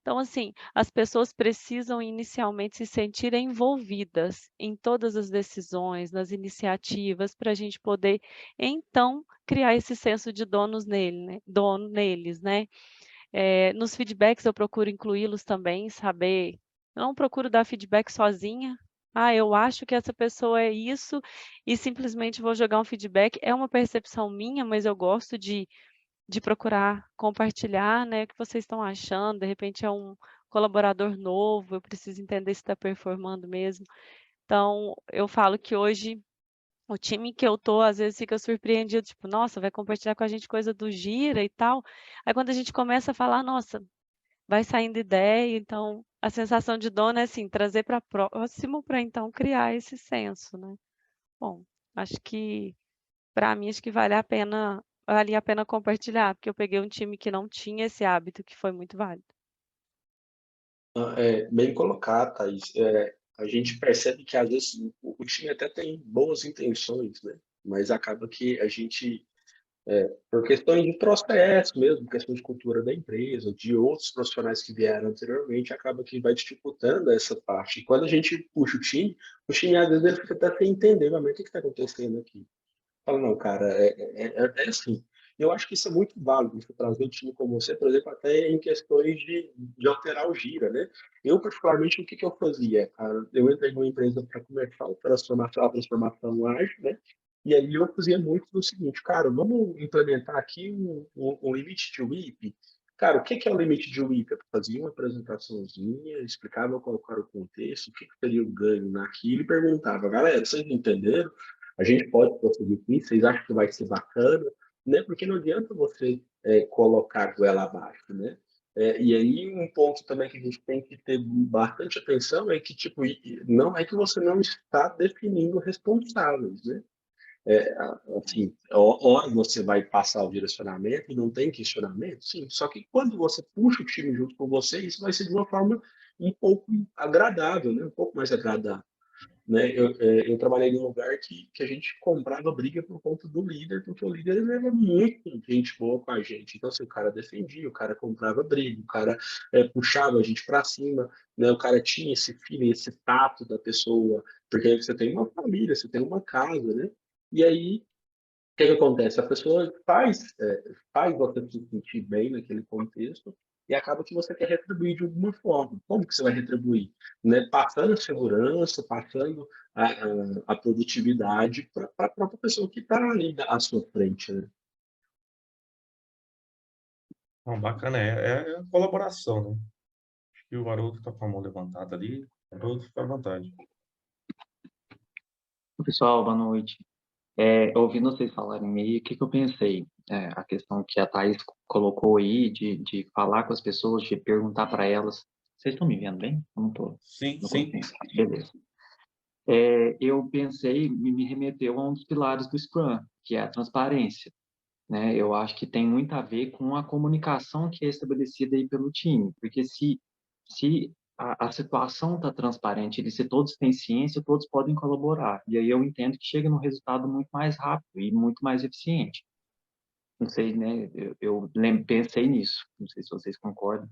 Então, assim, as pessoas precisam inicialmente se sentir envolvidas em todas as decisões, nas iniciativas, para a gente poder, então, criar esse senso de dono neles, né? Nos feedbacks eu procuro incluí-los também, saber. Eu não procuro dar feedback sozinha. Eu acho que essa pessoa é isso e simplesmente vou jogar um feedback. É uma percepção minha, mas eu gosto de procurar compartilhar, né, o que vocês estão achando. De repente é um colaborador novo, eu preciso entender se está performando mesmo. Então, eu falo que hoje o time que eu tô, às vezes, fica surpreendido, tipo, nossa, vai compartilhar com a gente coisa do Gira e tal. Aí quando a gente começa a falar, nossa, vai saindo ideia, então a sensação de dono é assim, trazer para próximo para então criar esse senso, né? Bom, acho que para mim acho que vale a pena compartilhar, porque eu peguei um time que não tinha esse hábito, que foi muito válido. Bem colocado, Thaís. A gente percebe que, às vezes, o time até tem boas intenções, né? Mas acaba que a gente, por questões de processo mesmo, questão de cultura da empresa, de outros profissionais que vieram anteriormente, acaba que vai dificultando essa parte. E quando a gente puxa o time às vezes ele fica até sem entender, mas o que está acontecendo aqui? Fala, não, cara, é assim. Eu acho que isso é muito válido, você trazer o time como você, por exemplo, até em questões de alterar o gira, né? Eu, particularmente, o que eu fazia? Cara, eu entrei numa empresa para começar a transformação ágil, né? E aí eu fazia muito do seguinte, cara, vamos implementar aqui um limite de WIP. Cara, o que é o limite de WIP? Eu fazia uma apresentaçãozinha, explicava qual era o contexto, o que seria o ganho naquilo e perguntava, galera, vocês entenderam? A gente pode prosseguir com isso? Vocês acham que vai ser bacana? Né? Porque não adianta você colocar goela abaixo, né? E aí um ponto também que a gente tem que ter bastante atenção é que, tipo, não é que você não está definindo responsáveis, né? Assim, hora você vai passar o direcionamento e não tem questionamento, sim. Só que quando você puxa o time junto com você, isso vai ser de uma forma um pouco agradável, né? Um pouco mais agradável, né? Eu trabalhei num lugar que a gente comprava briga por conta do líder, porque o líder ele era muito gente boa com a gente. Então, assim, o cara defendia, o cara comprava briga, o cara puxava a gente para cima, né? O cara tinha esse feeling, esse tato da pessoa, porque aí você tem uma família, você tem uma casa, né? E aí que acontece? A pessoa faz você se sentir bem naquele contexto e acaba que você quer retribuir de alguma forma. Como que você vai retribuir? Né? Passando a segurança, passando a produtividade para a própria pessoa que está ali à sua frente. Né? Não, bacana, é a colaboração, né? Acho que o Haroldo está com a mão levantada ali. Haroldo, fica à vontade. Pessoal, boa noite. Ouvindo vocês falarem aí, o que eu pensei? A questão que a Thaís colocou aí de falar com as pessoas, de perguntar para elas. Vocês estão me vendo bem? Eu não estou. Sim, Não sim. consigo. Beleza. Eu pensei, me remeteu a um dos pilares do Scrum, que é a transparência. Né? Eu acho que tem muito a ver com a comunicação que é estabelecida aí pelo time, porque se a situação está transparente, se todos têm ciência, todos podem colaborar, e aí eu entendo que chega num resultado muito mais rápido e muito mais eficiente. Não sei, né? Pensei nisso, não sei se vocês concordam.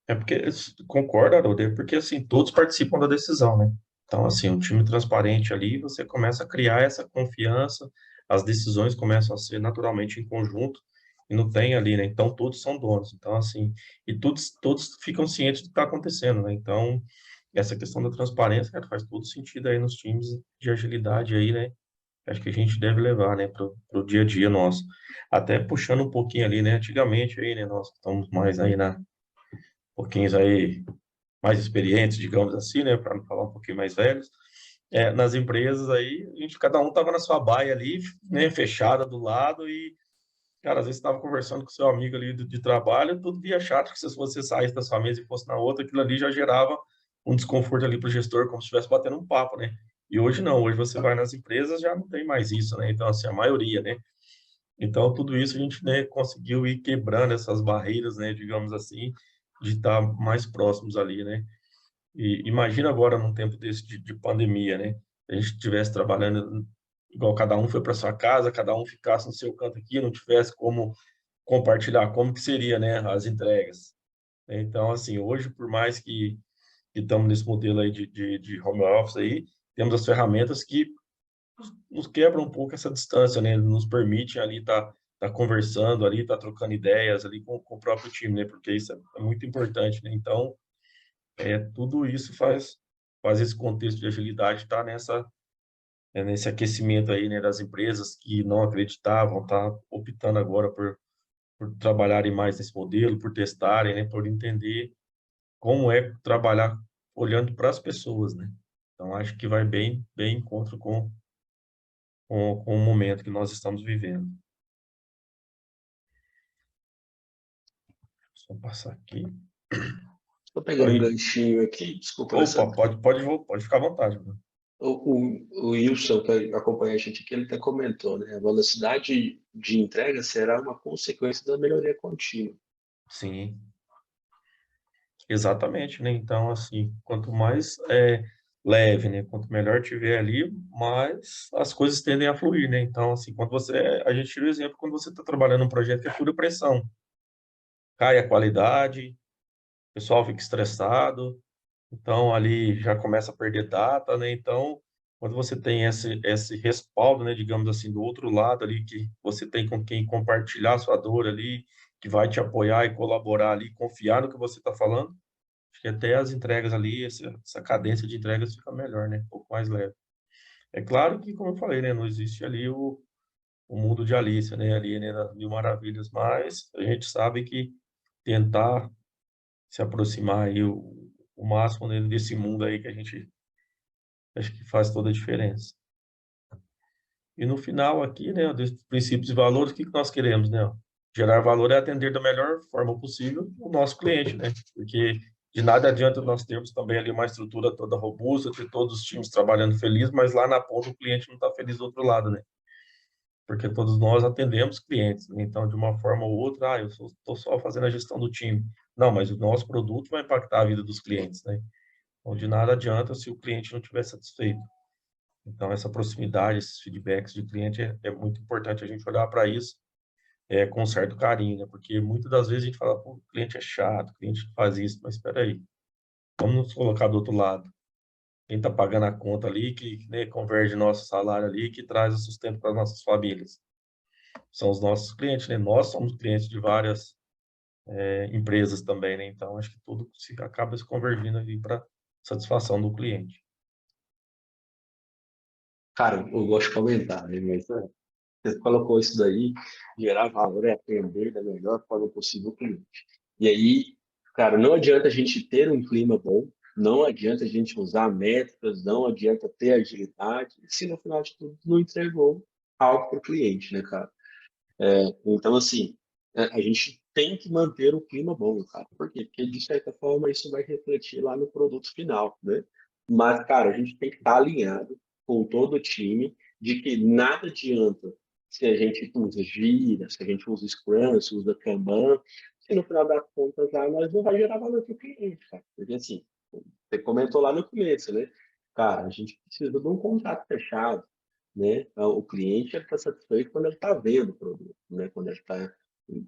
É porque, concordo, Haroldo, é porque, assim, todos participam da decisão, né? Então, assim, um time transparente ali, você começa a criar essa confiança, as decisões começam a ser naturalmente em conjunto, e não tem ali, né? Então, todos são donos. Então, assim, e todos ficam cientes do que está acontecendo, né? Então, essa questão da transparência, cara, faz todo sentido aí nos times de agilidade aí, né? Acho que a gente deve levar, né, pro dia a dia nosso. Até puxando um pouquinho ali, né? Antigamente aí, né? Nós estamos mais aí pouquinhos aí mais experientes, digamos assim, né, para não falar um pouquinho mais velhos, nas empresas aí, cada um estava na sua baia ali, né, fechada do lado e, cara, às vezes estava conversando com seu amigo ali de trabalho, tudo via chat, que se você saísse da sua mesa e fosse na outra, aquilo ali já gerava um desconforto ali para o gestor, como se estivesse batendo um papo, né? E hoje não, hoje você vai nas empresas, já não tem mais isso, né? Então, assim, a maioria, né? Então, tudo isso a gente, né, conseguiu ir quebrando essas barreiras, né, digamos assim, de estar mais próximos ali, né? E imagina agora, num tempo desse de pandemia, né? A gente estivesse trabalhando igual cada um foi para sua casa, cada um ficasse no seu canto aqui, não tivesse como compartilhar, como que seria, né, as entregas. Então, assim, hoje, por mais que estamos nesse modelo aí de home office aí, temos as ferramentas que nos quebram um pouco essa distância, né? Nos permite ali tá conversando ali, tá trocando ideias ali com o próprio time, né? Porque isso é muito importante, né? Então, tudo isso faz esse contexto de agilidade estar nesse aquecimento aí, né, das empresas que não acreditavam, tá optando agora por trabalharem mais nesse modelo, por testarem, né, por entender como é trabalhar olhando para as pessoas, né? Então, acho que vai bem em encontro com o momento que nós estamos vivendo. Só passar aqui. Vou pegar um Oi. ganchinho aqui, desculpa, Opa, Alessandro. pode ficar à vontade, Bruno. O Wilson, que acompanha a gente aqui, ele até comentou, né? A velocidade de entrega será uma consequência da melhoria contínua. Sim, exatamente, né? Então, assim, quanto mais leve, né? Quanto melhor tiver ali, mais as coisas tendem a fluir, né? Então, assim, a gente tira o exemplo quando você está trabalhando num projeto que é pura pressão, cai a qualidade, o pessoal fica estressado, então ali já começa a perder data, né? Então, quando você tem esse respaldo, né, digamos assim, do outro lado ali, que você tem com quem compartilhar a sua dor ali, que vai te apoiar e colaborar ali, confiar no que você está falando, acho que até as entregas ali, essa cadência de entregas fica melhor, né? Um pouco mais leve. É claro que, como eu falei, né, não existe ali o mundo de Alice, né, ali, né, das Mil Maravilhas, mas a gente sabe que tentar se aproximar aí o máximo, né, desse mundo aí que a gente acho que faz toda a diferença. E no final aqui, né, desses princípios e valores, o que que nós queremos, né? Gerar valor é atender da melhor forma possível o nosso cliente, né? Porque de nada adianta nós termos também ali uma estrutura toda robusta, ter todos os times trabalhando felizes, mas lá na ponta o cliente não está feliz do outro lado, né? Porque todos nós atendemos clientes, né? Então, de uma forma ou outra, eu estou só fazendo a gestão do time. Não, mas o nosso produto vai impactar a vida dos clientes, né? Então, de nada adianta se o cliente não estiver satisfeito. Então, essa proximidade, esses feedbacks de cliente é muito importante a gente olhar para isso com um certo carinho, né? Porque muitas das vezes a gente fala, pô, o cliente é chato, o cliente faz isso, mas espera aí, vamos nos colocar do outro lado. Quem está pagando a conta ali, que né, converge nosso salário ali, que traz o sustento para as nossas famílias. São os nossos clientes, né? Nós somos clientes de várias empresas também, né? Então, acho que tudo acaba se convergindo ali para satisfação do cliente. Cara, eu gosto de comentar, né? Mas você colocou isso daí, gerar valor é atender da melhor forma possível o cliente. E aí, cara, não adianta a gente ter um clima bom, não adianta a gente usar métricas, não adianta ter agilidade, se no final de tudo não entregou algo para o cliente, né, cara? Então, assim, a gente tem que manter o clima bom, cara. Por quê? Porque, de certa forma, isso vai refletir lá no produto final, né? Mas, cara, a gente tem que estar alinhado com todo o time de que nada adianta se a gente usa Gira, se a gente usa Scrum, se usa Kanban, se no final das contas lá nós não vai gerar valor para o cliente, cara. Porque, assim, você comentou lá no começo, né? Cara, a gente precisa de um contrato fechado, né? O cliente está satisfeito quando ele está vendo o produto, né? Quando ele está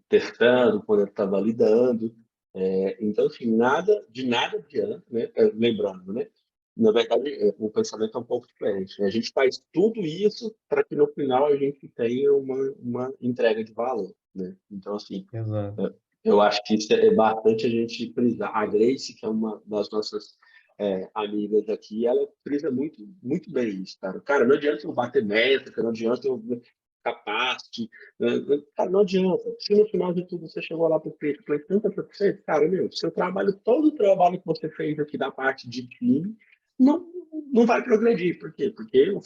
testando, quando ele está validando. Então, assim, de nada adianta, né? Lembrando, né? Na verdade, o pensamento é um pouco diferente, né? A gente faz tudo isso para que no final a gente tenha uma entrega de valor, né? Então, assim, Exato. eu acho que isso é bastante a gente frisar. A Grace, que é uma das nossas amigas aqui, ela frisa muito, muito bem isso, cara. Cara, não adianta eu bater métrica, não adianta eu capacity, cara, não adianta. Se no final de tudo você chegou lá para o cliente, 30%, cara, meu, seu trabalho, todo o trabalho que você fez aqui da parte de time, não não vai progredir. Por quê? Porque o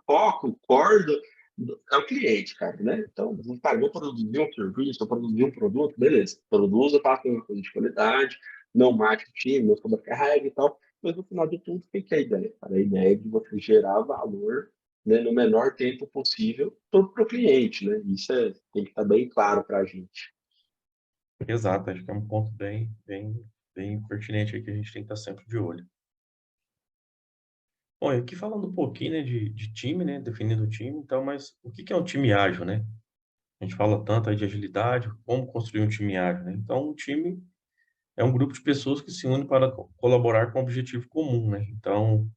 foco, o core é o cliente, cara, né? Então, cara, vou produzir um serviço, vou produzir um produto, beleza. Produza, faça uma coisa de qualidade, não mate o time, não sobrecarregue e tal. Mas no final de tudo, o que é a ideia? Cara, a ideia é de você gerar valor, né, no menor tempo possível para o cliente, né? Isso tem que estar bem claro para a gente. Exato, acho que é um ponto bem pertinente aí que a gente tem que estar sempre de olho. Bom, e aqui falando um pouquinho, né, de time, né, definindo o time, então, mas o que é um time ágil, né? A gente fala tanto aí de agilidade, como construir um time ágil, né? Então, um time é um grupo de pessoas que se unem para colaborar com um objetivo comum, né? Então,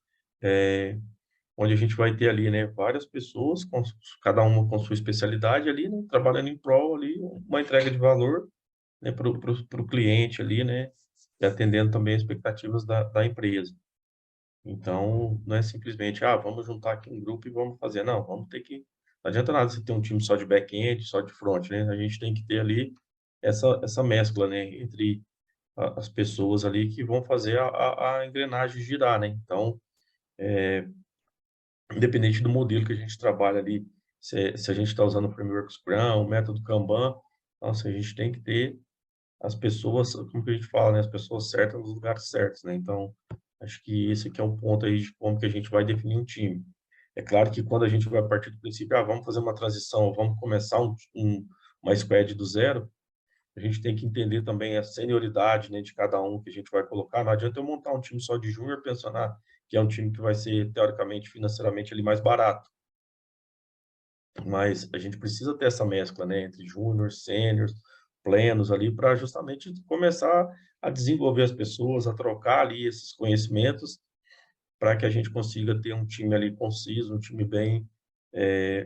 onde a gente vai ter ali, né, várias pessoas, cada uma com sua especialidade ali, né, trabalhando em prol ali, uma entrega de valor, né, para o cliente ali, né, e atendendo também as expectativas da empresa. Então, não é simplesmente, vamos juntar aqui um grupo e vamos fazer. Não, vamos ter que. Não adianta nada você ter um time só de back-end, só de front, né? A gente tem que ter ali essa mescla, né, entre as pessoas ali que vão fazer a engrenagem girar, né? Então, independente do modelo que a gente trabalha ali, se a gente está usando o framework Scrum, o método Kanban, nossa, a gente tem que ter as pessoas, como que a gente fala, né? As pessoas certas nos lugares certos, né? Então, acho que esse aqui é um ponto aí de como que a gente vai definir um time. É claro que quando a gente vai partir do princípio, vamos fazer uma transição, vamos começar uma squad do zero, a gente tem que entender também a senioridade, né, de cada um que a gente vai colocar. Não adianta eu montar um time só de júnior pensando que é um time que vai ser, teoricamente, financeiramente ali mais barato. Mas a gente precisa ter essa mescla, né, entre júnior, sênior, plenos ali, para justamente começar a desenvolver as pessoas, a trocar ali esses conhecimentos, para que a gente consiga ter um time ali conciso, um time bem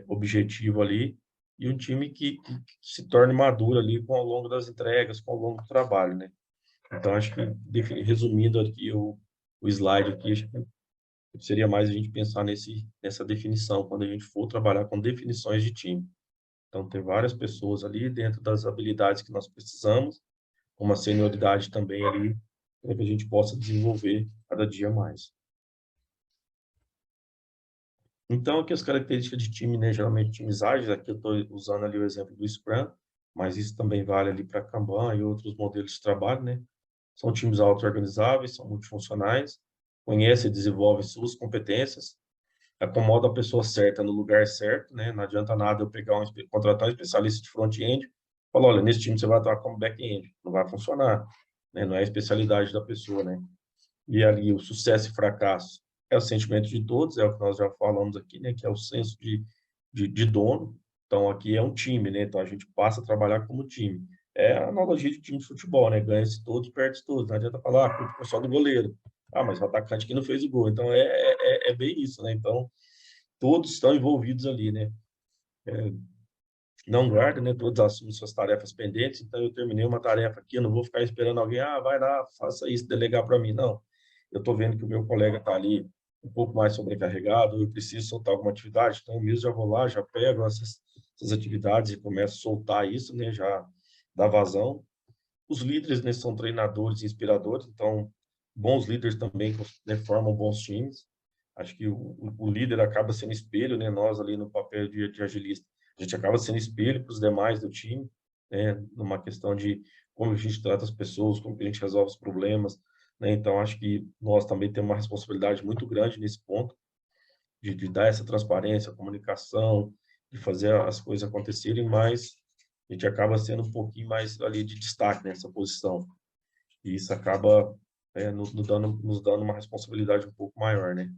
objetivo ali, e um time que se torne maduro ali com ao longo das entregas, com ao longo do trabalho, né? Então, acho que, resumindo aqui o slide aqui, acho que seria mais a gente pensar nessa definição, quando a gente for trabalhar com definições de time. Então, ter várias pessoas ali dentro das habilidades que nós precisamos, uma senioridade também ali, para que a gente possa desenvolver cada dia mais. Então, aqui as características de time, né? Geralmente times ágeis, aqui eu estou usando ali o exemplo do Scrum, mas isso também vale ali para Kanban e outros modelos de trabalho, né? São times auto-organizáveis, são multifuncionais, conhecem e desenvolvem suas competências, acomoda a pessoa certa no lugar certo, né? Não adianta nada eu contratar um especialista de front-end, falar, olha, nesse time você vai atuar como back-end, não vai funcionar, né? Não é a especialidade da pessoa, né? E ali o sucesso e fracasso é o sentimento de todos, é o que nós já falamos aqui, né? Que é o senso de dono. Então aqui é um time, né? Então a gente passa a trabalhar como time. É a analogia de time de futebol, né? Ganha-se todos, perde-se todos. Não adianta falar, culpa é só do goleiro. Mas o atacante que não fez o gol. Então é bem isso, né? Então todos estão envolvidos ali, né? Não guarda, né? Todos assumem suas tarefas pendentes. Então eu terminei uma tarefa aqui, eu não vou ficar esperando alguém, vai lá, faça isso, delegar para mim. Não. Eu estou vendo que o meu colega está ali um pouco mais sobrecarregado, eu preciso soltar alguma atividade, então eu mesmo já vou lá, já pego essas atividades e começo a soltar isso, né? Já dá vazão. Os líderes, né, são treinadores e inspiradores, então bons líderes também, né, formam bons times. Acho que o líder acaba sendo espelho, né? Nós ali no papel de agilista, a gente acaba sendo espelho para os demais do time, né? Numa questão de como a gente trata as pessoas, como a gente resolve os problemas, né? Então, acho que nós também temos uma responsabilidade muito grande nesse ponto, de dar essa transparência, comunicação, de fazer as coisas acontecerem, mas a gente acaba sendo um pouquinho mais ali de destaque nessa posição. E isso acaba nos dando uma responsabilidade um pouco maior, né?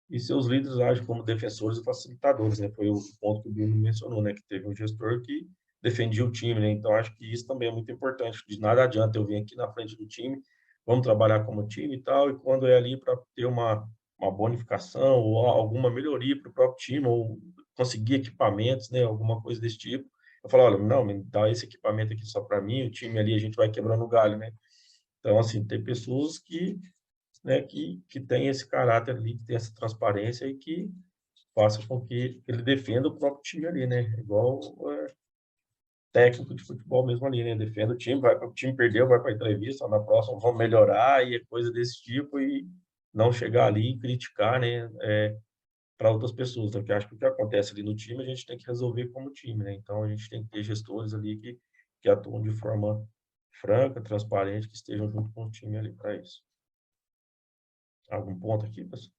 E seus líderes agem como defensores e facilitadores, né? Foi o ponto que o Bruno mencionou, né? Que teve um gestor que defendia o time, né? Então, acho que isso também é muito importante. De nada adianta eu vir aqui na frente do time, vamos trabalhar como time e tal, e quando é ali para ter uma bonificação ou alguma melhoria para o próprio time, ou conseguir equipamentos, né? Alguma coisa desse tipo, eu falo, olha, não, me dá esse equipamento aqui só para mim, o time ali a gente vai quebrando o galho, né? Então, assim, tem pessoas que, né, que tem esse caráter ali, que tem essa transparência e que faça com que ele defenda o próprio time ali, né? Igual técnico de futebol mesmo ali, né? Defenda o time, vai para o time perdeu, vai para a entrevista, na próxima vamos melhorar e é coisa desse tipo e não chegar ali e criticar, né, para outras pessoas, né? Porque acho que o que acontece ali no time, a gente tem que resolver como time, né? Então, a gente tem que ter gestores ali que atuam de forma franca, transparente, que estejam junto com o time ali para isso. Algum ponto aqui, pessoal?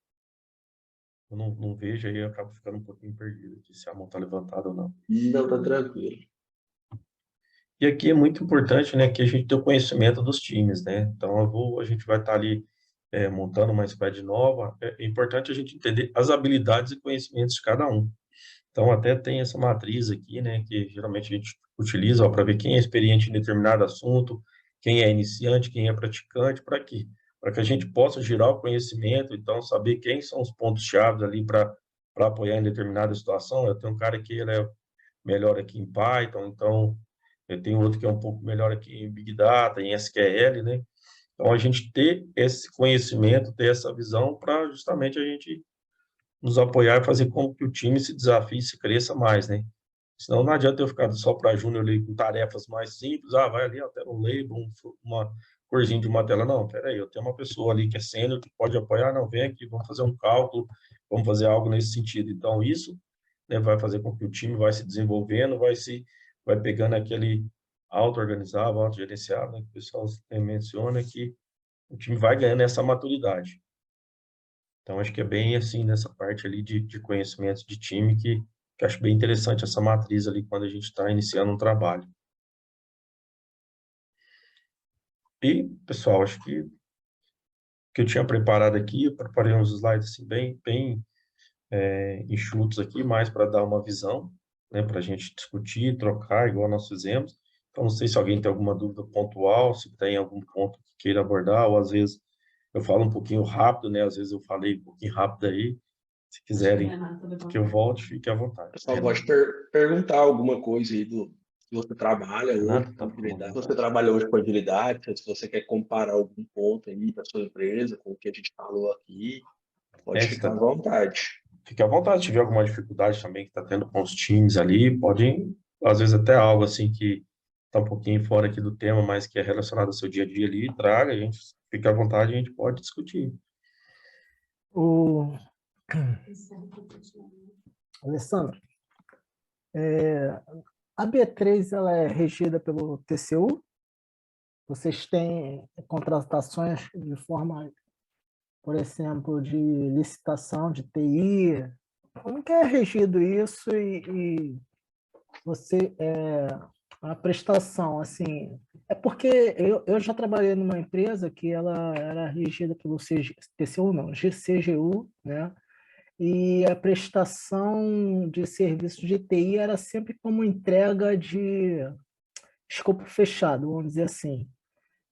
Eu não vejo, aí eu acabo ficando um pouquinho perdido aqui, se a mão está levantada ou não. Não, tá tranquilo. E aqui é muito importante, né, que a gente tenha o conhecimento dos times, né? Então, a gente vai estar ali montando uma squad nova. É importante a gente entender as habilidades e conhecimentos de cada um. Então, até tem essa matriz aqui, né, que geralmente a gente utiliza para ver quem é experiente em determinado assunto, quem é iniciante, quem é praticante, para quê? Para que a gente possa girar o conhecimento, então, saber quem são os pontos-chave ali para apoiar em determinada situação. Eu tenho um cara que ele é melhor aqui em Python, então, eu tenho outro que é um pouco melhor aqui em Big Data, em SQL, né? Então, a gente ter esse conhecimento, ter essa visão para justamente a gente nos apoiar e fazer com que o time se desafie e se cresça mais, né? Senão não adianta eu ficar só para júnior ali com tarefas mais simples, vai ali, altera um label, uma corzinha de uma tela. Não, peraí, eu tenho uma pessoa ali que é sênior, que pode apoiar, não, vem aqui, vamos fazer um cálculo, vamos fazer algo nesse sentido. Então, isso, né, vai fazer com que o time vai se desenvolvendo, vai pegando aquele auto-organizado, auto-gerenciado, né, que o pessoal menciona, que o time vai ganhando essa maturidade. Então, acho que é bem assim, nessa parte ali de conhecimentos de time, que acho bem interessante essa matriz ali quando a gente está iniciando um trabalho. E, pessoal, acho que eu tinha preparado aqui, eu preparei uns slides assim, bem enxutos aqui, mais para dar uma visão, né, para a gente discutir, trocar, igual nós fizemos. Então, não sei se alguém tem alguma dúvida pontual, se tem algum ponto que queira abordar, ou às vezes eu falo um pouquinho rápido, né, às vezes eu falei um pouquinho rápido aí. Se quiserem que eu volte, fique à vontade. Pessoal, pode perguntar alguma coisa aí que você trabalha Renato, hoje tá com agilidade. bom. Se você trabalha hoje com agilidade, se você quer comparar algum ponto aí da sua empresa com o que a gente falou aqui, pode ficar à vontade. Fique à vontade, se tiver alguma dificuldade também que está tendo com os times ali, pode, às vezes até algo assim que está um pouquinho fora aqui do tema, mas que é relacionado ao seu dia a dia ali, traga, a gente fica à vontade, a gente pode discutir. O Alessandro, a B3 ela é regida pelo TCU? Vocês têm contratações de forma, por exemplo, de licitação de TI? Como que é regido isso e você a prestação, assim, é porque eu já trabalhei numa empresa que ela era regida pelo TCU, não, GCGU, né? E a prestação de serviços de TI era sempre como entrega de escopo fechado, vamos dizer assim.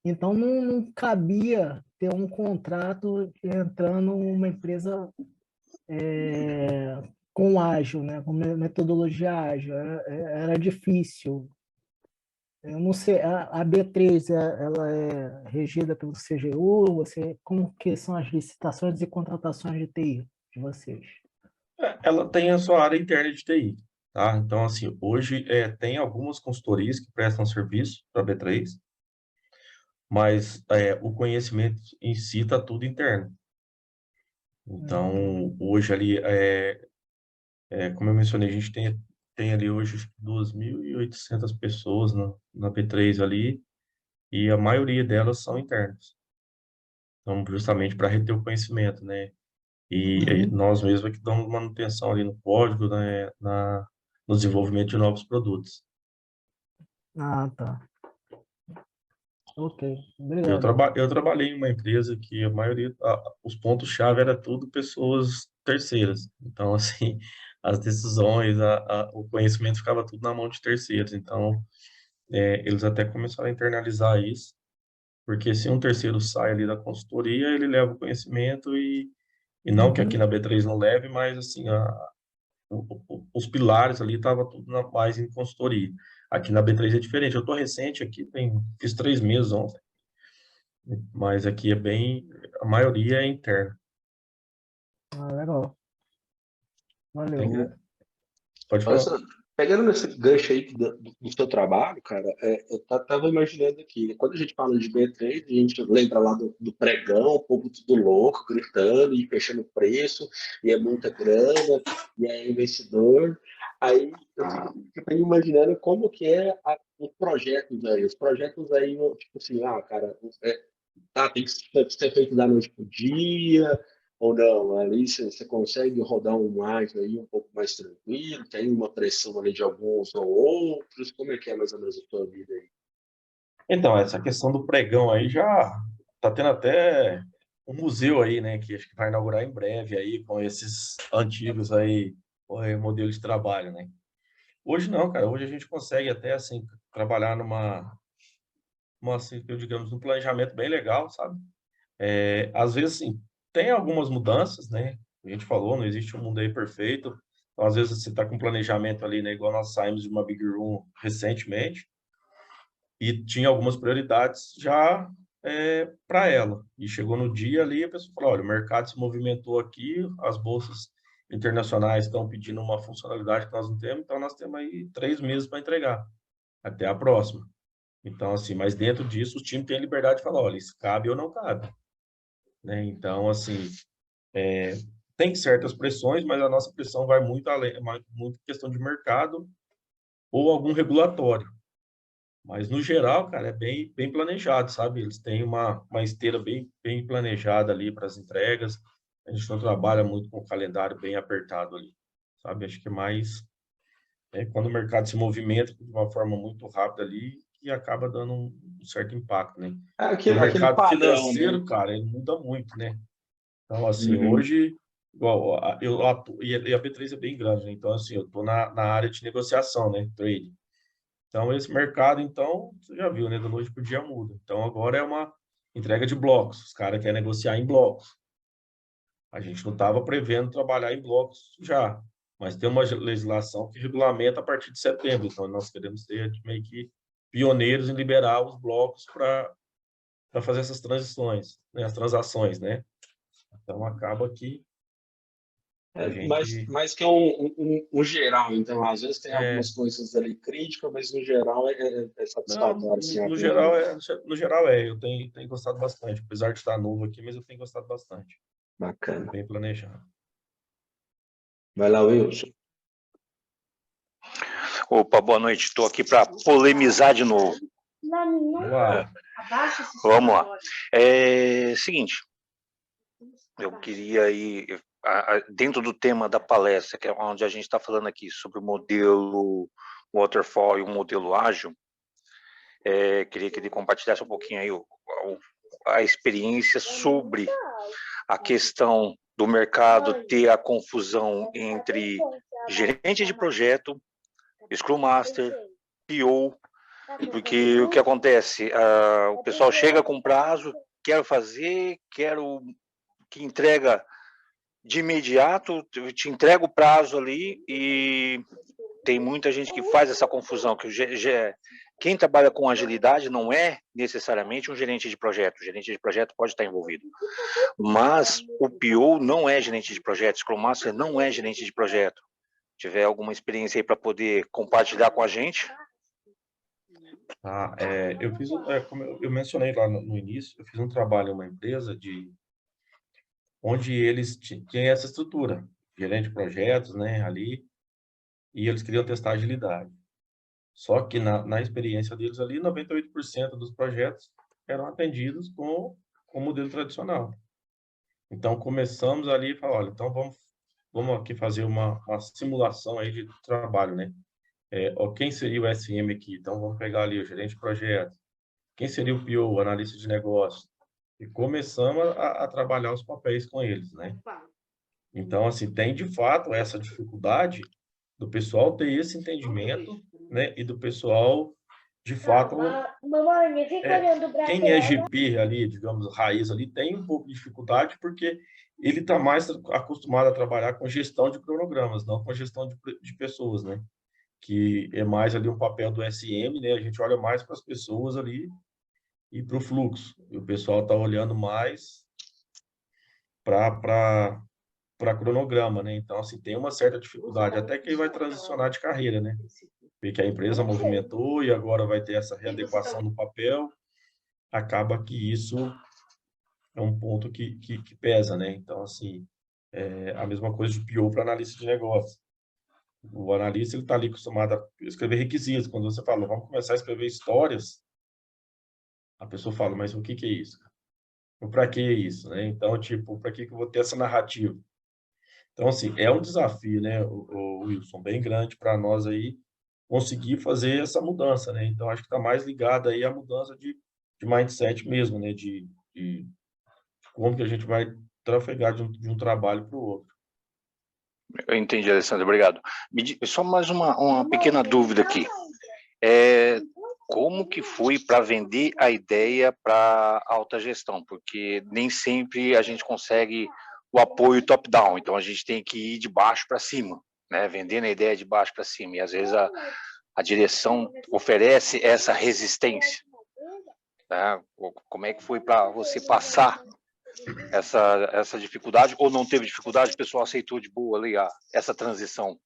Então, não cabia ter um contrato entrando uma empresa com ágil, né? Com metodologia ágil. Era difícil. Eu não sei, a B3 ela é regida pelo CGU? Como que são as licitações e contratações de TI de vocês? Ela tem a sua área interna de TI, tá? Então, assim, hoje tem algumas consultorias que prestam serviço para a B3, mas o conhecimento em si está tudo interno. Então, hoje ali, como eu mencionei, a gente tem ali hoje 2.800 pessoas na B3 ali, e a maioria delas são internas. Então, justamente para reter o conhecimento, né? E nós mesmos é que damos manutenção ali no código, né? No desenvolvimento de novos produtos. Ah, tá. Ok, obrigado. Eu trabalhei em uma empresa que a maioria, os pontos-chave era tudo pessoas terceiras. Então, assim, as decisões, o conhecimento ficava tudo na mão de terceiros. Então, eles até começaram a internalizar isso, porque se um terceiro sai ali da consultoria, ele leva o conhecimento e não que aqui na B3 não leve, mas, assim, os pilares ali estavam tudo mais em consultoria. Aqui na B3 é diferente. Eu estou recente aqui, fiz 3 meses ontem. Mas aqui a maioria é interna. Ah, legal. Valeu. Pode falar. Pegando nesse gancho aí do seu trabalho, cara, eu tava imaginando aqui, quando a gente fala de B3, a gente lembra lá do pregão, o povo tudo louco, gritando e fechando preço, e é muita grana, e é investidor. Aí eu fico imaginando como que é os projetos aí. Os projetos aí, tipo assim, cara, tem que ser feito da noite pro dia, ou não, ali você consegue rodar um mais aí um pouco mais tranquilo, tem uma pressão ali de alguns ou outros, como é que é mais ou menos a sua vida aí? Então, essa questão do pregão aí já tá tendo até um museu aí, né, que acho que vai inaugurar em breve aí, com esses antigos aí, modelos de trabalho, né? Hoje não, cara, hoje a gente consegue até, assim, trabalhar assim, digamos, num planejamento bem legal, sabe? Às vezes, assim, tem algumas mudanças, né? A gente falou, não existe um mundo aí perfeito. Então, às vezes, você está com planejamento ali, né? Igual nós saímos de uma Big Room recentemente e tinha algumas prioridades já para ela. E chegou no dia ali, a pessoa falou, olha, o mercado se movimentou aqui, as bolsas internacionais estão pedindo uma funcionalidade que nós não temos, então nós temos aí 3 meses para entregar, até a próxima. Então, assim, mas dentro disso, o time tem a liberdade de falar, olha, isso cabe ou não cabe, né? Então, assim, tem certas pressões, mas a nossa pressão vai muito além, muito questão de mercado ou algum regulatório. Mas, no geral, cara, é bem planejado, sabe? Eles têm uma esteira bem planejada ali para as entregas. A gente não trabalha muito com o calendário bem apertado ali, sabe? Acho que é mais quando o mercado se movimenta de uma forma muito rápida ali, que acaba dando um certo impacto, né? É Porque o aquele mercado padrão, né? financeiro, cara, ele muda muito, né? Então, assim, Uhum. hoje, igual, eu atuo, e a B3 é bem grande, né? Então, assim, eu estou na área de negociação, né? Trade. Então, esse mercado, então, você já viu, né? Da noite para o dia muda. Então, agora é uma entrega de blocos. Os caras querem negociar em blocos. A gente não estava prevendo trabalhar em blocos já, mas tem uma legislação que regulamenta a partir de setembro. Então, nós queremos ser meio que pioneiros em liberar os blocos para fazer essas transições, né? As transações, né? Então, acaba que a gente... Mas que é um geral, então, às vezes tem algumas coisas ali críticas, mas no geral é Não, satisfatório, assim, no geral atender. eu tenho gostado bastante, apesar de estar novo aqui, mas eu tenho gostado bastante. Bacana. Bem planejado. Vai lá, Wilson. Opa, boa noite. Estou aqui para polemizar de novo. Uau. Vamos lá. Seguinte, eu queria ir dentro do tema da palestra, que é onde a gente está falando aqui sobre o modelo waterfall e o modelo ágil. Queria que ele compartilhasse um pouquinho aí a experiência sobre a questão do mercado ter a confusão entre gerente de projeto, Scrum Master, PO, porque o que acontece, o pessoal chega com prazo, quero que entrega de imediato, te entrega o prazo ali e tem muita gente que faz essa confusão, que quem trabalha com agilidade não é necessariamente um gerente de projeto. O gerente de projeto pode estar envolvido, mas o PO não é gerente de projeto, Scrum Master não é gerente de projeto. Se tiver alguma experiência aí para poder compartilhar com a gente? Tá, eu fiz, como eu mencionei lá no início, eu fiz um trabalho em uma empresa onde eles tinham essa estrutura, gerente de projetos, né, ali, e eles queriam testar agilidade. Só que na experiência deles ali, 98% dos projetos eram atendidos com o modelo tradicional. Então, começamos ali e falamos, olha, então vamos aqui fazer uma simulação aí de trabalho, né? Quem seria o SM aqui? Então, vamos pegar ali o gerente de projeto. Quem seria o PO, o analista de negócio? E começamos a trabalhar os papéis com eles, né? Então, assim, tem de fato essa dificuldade do pessoal ter esse entendimento, né? E do pessoal, de fato, quem é GP ali, digamos, raiz ali, tem um pouco de dificuldade porque ele está mais acostumado a trabalhar com gestão de cronogramas, não com gestão de pessoas, né? Que é mais ali um papel do SM, né? A gente olha mais para as pessoas ali e para o fluxo. E o pessoal está olhando mais para para cronograma, né? Então, assim, tem uma certa dificuldade, até quem vai transicionar de carreira, né? Porque a empresa movimentou e agora vai ter essa readequação no papel, acaba que isso é um ponto que pesa, né? Então, assim, a mesma coisa de PO para analista de negócio. O analista, ele está ali acostumado a escrever requisitos. Quando você fala, vamos começar a escrever histórias, a pessoa fala, mas o que é isso? Para que isso, né? Então, tipo, para que eu vou ter essa narrativa? Então, assim, é um desafio, né, o Wilson, bem grande para nós aí conseguir fazer essa mudança, né? Então, acho que está mais ligado aí à mudança de mindset mesmo, né? De como que a gente vai trafegar de um trabalho para o outro. Eu entendi, Alessandro, obrigado. Só mais uma pequena dúvida aqui. Como que foi para vender a ideia para alta gestão? Porque nem sempre a gente consegue o apoio top-down, então a gente tem que ir de baixo para cima, né? Vendendo a ideia de baixo para cima, e às vezes a direção oferece essa resistência. Tá? Como é que foi para você passar essa dificuldade, ou não teve dificuldade, o pessoal aceitou de boa ali essa transição?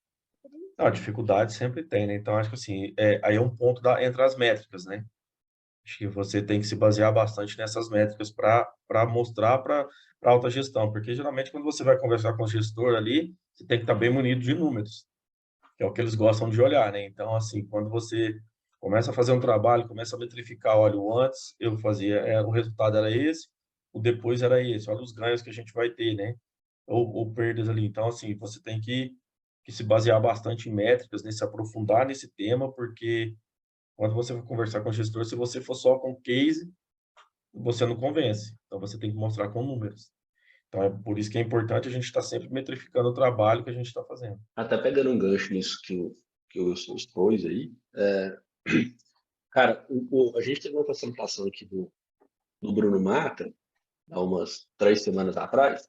Não, a dificuldade sempre tem, né? Então, acho que assim, aí é um ponto entre as métricas, né? Acho que você tem que se basear bastante nessas métricas para mostrar para alta gestão, porque geralmente quando você vai conversar com o gestor ali, você tem que estar bem munido de números, que é o que eles gostam de olhar, né? Então, assim, quando você começa a fazer um trabalho, começa a metrificar, olha, o antes eu fazia, o resultado era esse, o depois era esse, olha os ganhos que a gente vai ter, né? Ou perdas ali. Então, assim, você tem que se basear bastante em métricas, se aprofundar nesse tema, porque quando você for conversar com o gestor, se você for só com case, você não convence. Então, você tem que mostrar com números. Então, é por isso que é importante a gente estar sempre metrificando o trabalho que a gente está fazendo. Até pegando um gancho nisso que o Wilson expôs aí, cara, a gente teve uma apresentação aqui do Bruno Mata, há umas 3 semanas atrás,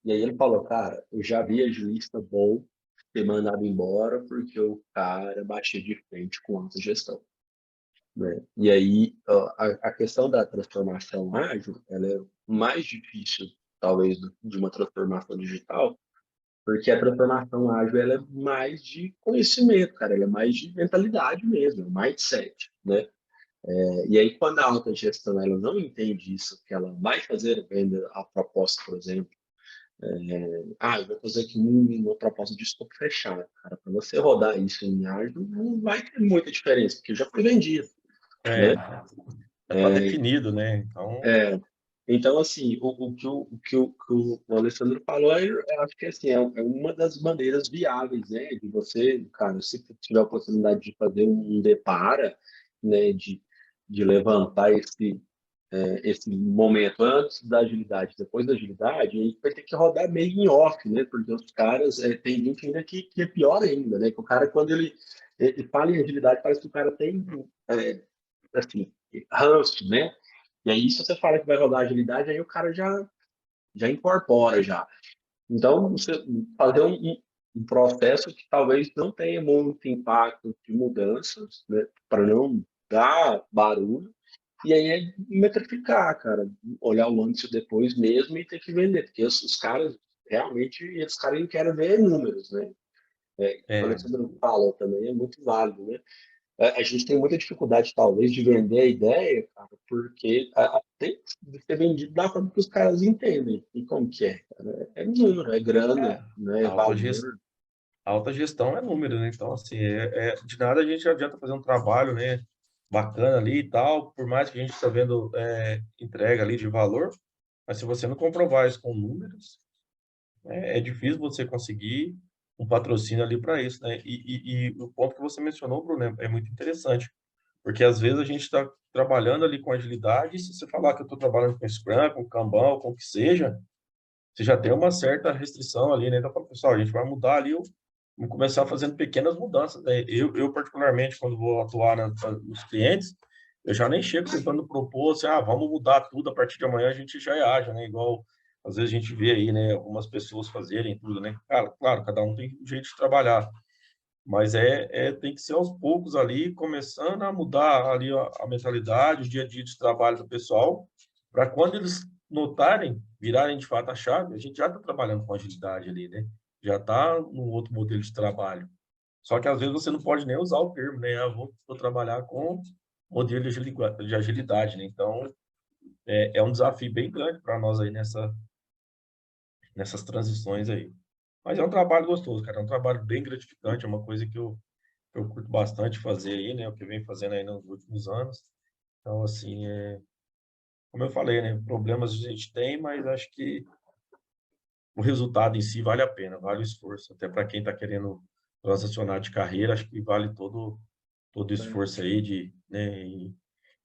e aí ele falou, cara, eu já vi agilista bom ser mandado embora porque o cara batia de frente com alta gestão, né? E aí a questão da transformação ágil, ela é mais difícil, talvez, de uma transformação digital, porque a transformação ágil ela é mais de conhecimento, cara, ela é mais de mentalidade mesmo, mindset, né? E aí, quando a alta gestão ela não entende isso, que ela vai fazer a venda a proposta, por exemplo, eu vou fazer aqui uma proposta de escopo fechado, cara, para você rodar isso em ágil, não vai ter muita diferença, porque já foi vendido, né? Tá definido, né? Então, Então, assim, o que o Alessandro falou, eu acho que assim, é uma das maneiras viáveis, né, de você, cara, se tiver a oportunidade de fazer um depara, né, de levantar esse momento antes da agilidade, depois da agilidade, aí vai ter que rodar meio em off, né, porque os caras, tem gente ainda que é pior ainda, né, que o cara, quando ele fala em agilidade, parece que o cara tem, assim, ranço, né? E aí, se você fala que vai rodar agilidade, aí o cara já incorpora já. Então, você fazer um processo que talvez não tenha muito impacto de mudanças, né, para não dar barulho, e aí é metrificar, cara, olhar o antes e o depois mesmo e ter que vender, porque os caras, realmente, eles querem ver números, né? O Alexandre falou também, é muito válido, né? A gente tem muita dificuldade, talvez, de vender a ideia, cara, porque tem que ser vendido da forma que os caras entendem. E como que é? Cara? É número, é grana, né? É valor. alta gestão é número, né? Então, assim, de nada a gente adianta fazer um trabalho, né, bacana ali e tal, por mais que a gente está vendo entrega ali de valor, mas se você não comprovar isso com números, é difícil você conseguir um patrocínio ali para isso, né? E o ponto que você mencionou, Bruno, é muito interessante, porque às vezes a gente está trabalhando ali com agilidade, e se você falar que eu estou trabalhando com Scrum, com Kanban, com o que seja, você já tem uma certa restrição ali, né? Então, pessoal, a gente vai mudar ali, vamos começar fazendo pequenas mudanças, né? Eu particularmente, quando vou atuar nos clientes, eu já nem chego tentando propor, assim, vamos mudar tudo, a partir de amanhã a gente já é ágil, né? Igual, às vezes a gente vê aí, né, algumas pessoas fazerem tudo, né? Cara, claro, cada um tem um jeito de trabalhar, mas tem que ser aos poucos ali, começando a mudar ali a mentalidade, o dia a dia de trabalho do pessoal, para quando eles notarem, virarem de fato a chave, a gente já está trabalhando com agilidade ali, né? Já está num outro modelo de trabalho. Só que às vezes você não pode nem usar o termo, né? Eu vou trabalhar com modelo de agilidade, né? Então, é um desafio bem grande para nós aí nessas transições aí. Mas é um trabalho gostoso, cara. É um trabalho bem gratificante, é uma coisa que eu curto bastante fazer aí, né? O que eu venho fazendo aí nos últimos anos. Então, assim, como eu falei, né? Problemas a gente tem, mas acho que o resultado em si vale a pena, vale o esforço. Até para quem está querendo transicionar de carreira, acho que vale todo o esforço aí né, em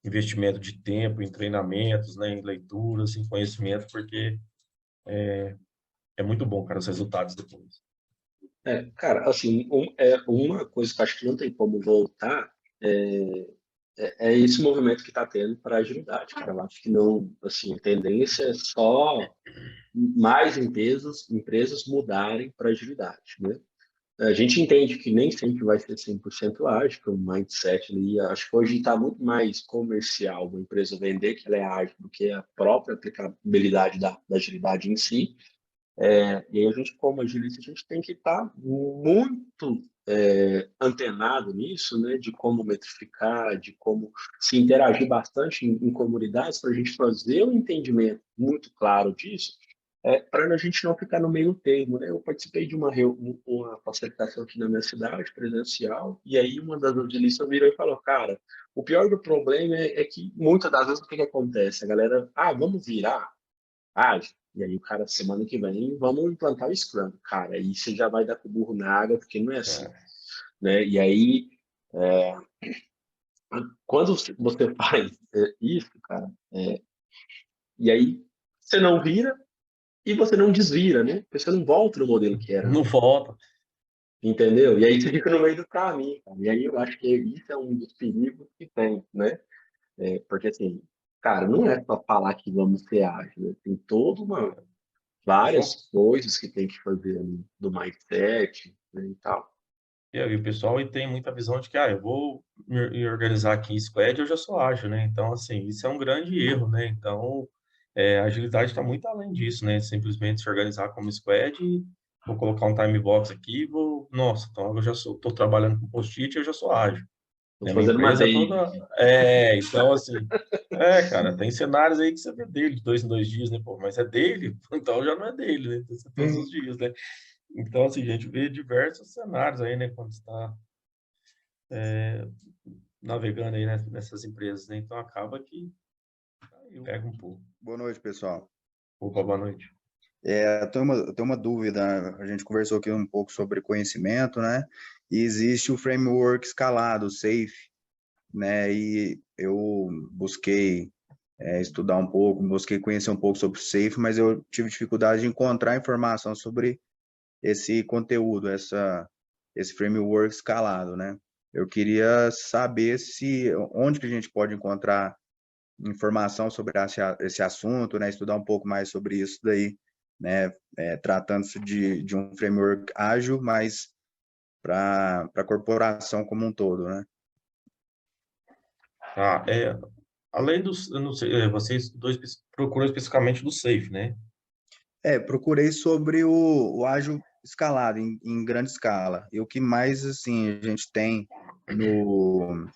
investimento de tempo, em treinamentos, né, em leituras, em conhecimento, porque é muito bom, cara, os resultados depois. Cara, assim, uma coisa que eu acho que não tem como voltar é esse movimento que está tendo para a agilidade, cara. Eu acho que não, assim, a tendência é só mais empresas mudarem para agilidade, né? A gente entende que nem sempre vai ser 100% ágil, que o mindset ali, acho que hoje está muito mais comercial uma empresa vender que ela é ágil do que a própria aplicabilidade da agilidade em si. E aí a gente, como agilista, a gente tem que estar muito antenado nisso, né? De como metrificar, de como se interagir bastante em comunidades para a gente fazer um entendimento muito claro disso, para a gente não ficar no meio termo, né? Eu participei de uma facilitação aqui na minha cidade, presencial, e aí uma das agilistas virou e falou, cara, o pior do problema é que muitas das vezes o que acontece? A galera, vamos virar ágil. E aí o cara, semana que vem, vamos implantar o Scrum. Cara, aí você já vai dar com o burro na água, porque não é assim, né? E aí, é, quando você faz isso, cara, e aí você não vira e você não desvira, né? Porque você não volta no modelo que era Não antes, volta. entendeu? E aí você fica no meio do caminho, cara. E aí eu acho que isso é um dos perigos que tem, né? Porque assim, cara, não é só falar que vamos ser ágeis, né? Tem toda várias coisas que tem que fazer ali do mindset, né, e tal. E aí, o pessoal tem muita visão de que, eu vou me organizar aqui em squad, eu já sou ágil, né? Então, assim, isso é um grande erro, né? Então, a agilidade está muito além disso, né? Simplesmente se organizar como squad e vou colocar um time box aqui, nossa, então eu já estou trabalhando com post-it, eu já sou ágil. Tô Né? Minha fazendo uma empresa daily. toda, então, assim, cara, tem cenários aí que você vê dele de 2 em 2 dias, né, pô? Mas é dele, então já não é dele, né? Tem que ser todos os dias, né? Então, assim, a gente vê diversos cenários aí, né, quando está navegando aí nessas empresas, né? Então acaba que pega um pouco. Boa noite, pessoal. Opa, boa noite. Eu tenho uma dúvida. A gente conversou aqui um pouco sobre conhecimento, né? E existe o framework escalado, o SAFe, né? E eu busquei estudar um pouco, busquei conhecer um pouco sobre o SAFe, mas eu tive dificuldade de encontrar informação sobre esse conteúdo, esse framework escalado, né? Eu queria saber onde que a gente pode encontrar informação sobre esse assunto, né? Estudar um pouco mais sobre isso daí, né? Tratando-se de um framework ágil, mas para a corporação como um todo, né? Tá, além dos, eu não sei, vocês dois procuram especificamente do SAFe, né? Procurei sobre o ágil escalado em grande escala. E o que mais assim a gente tem no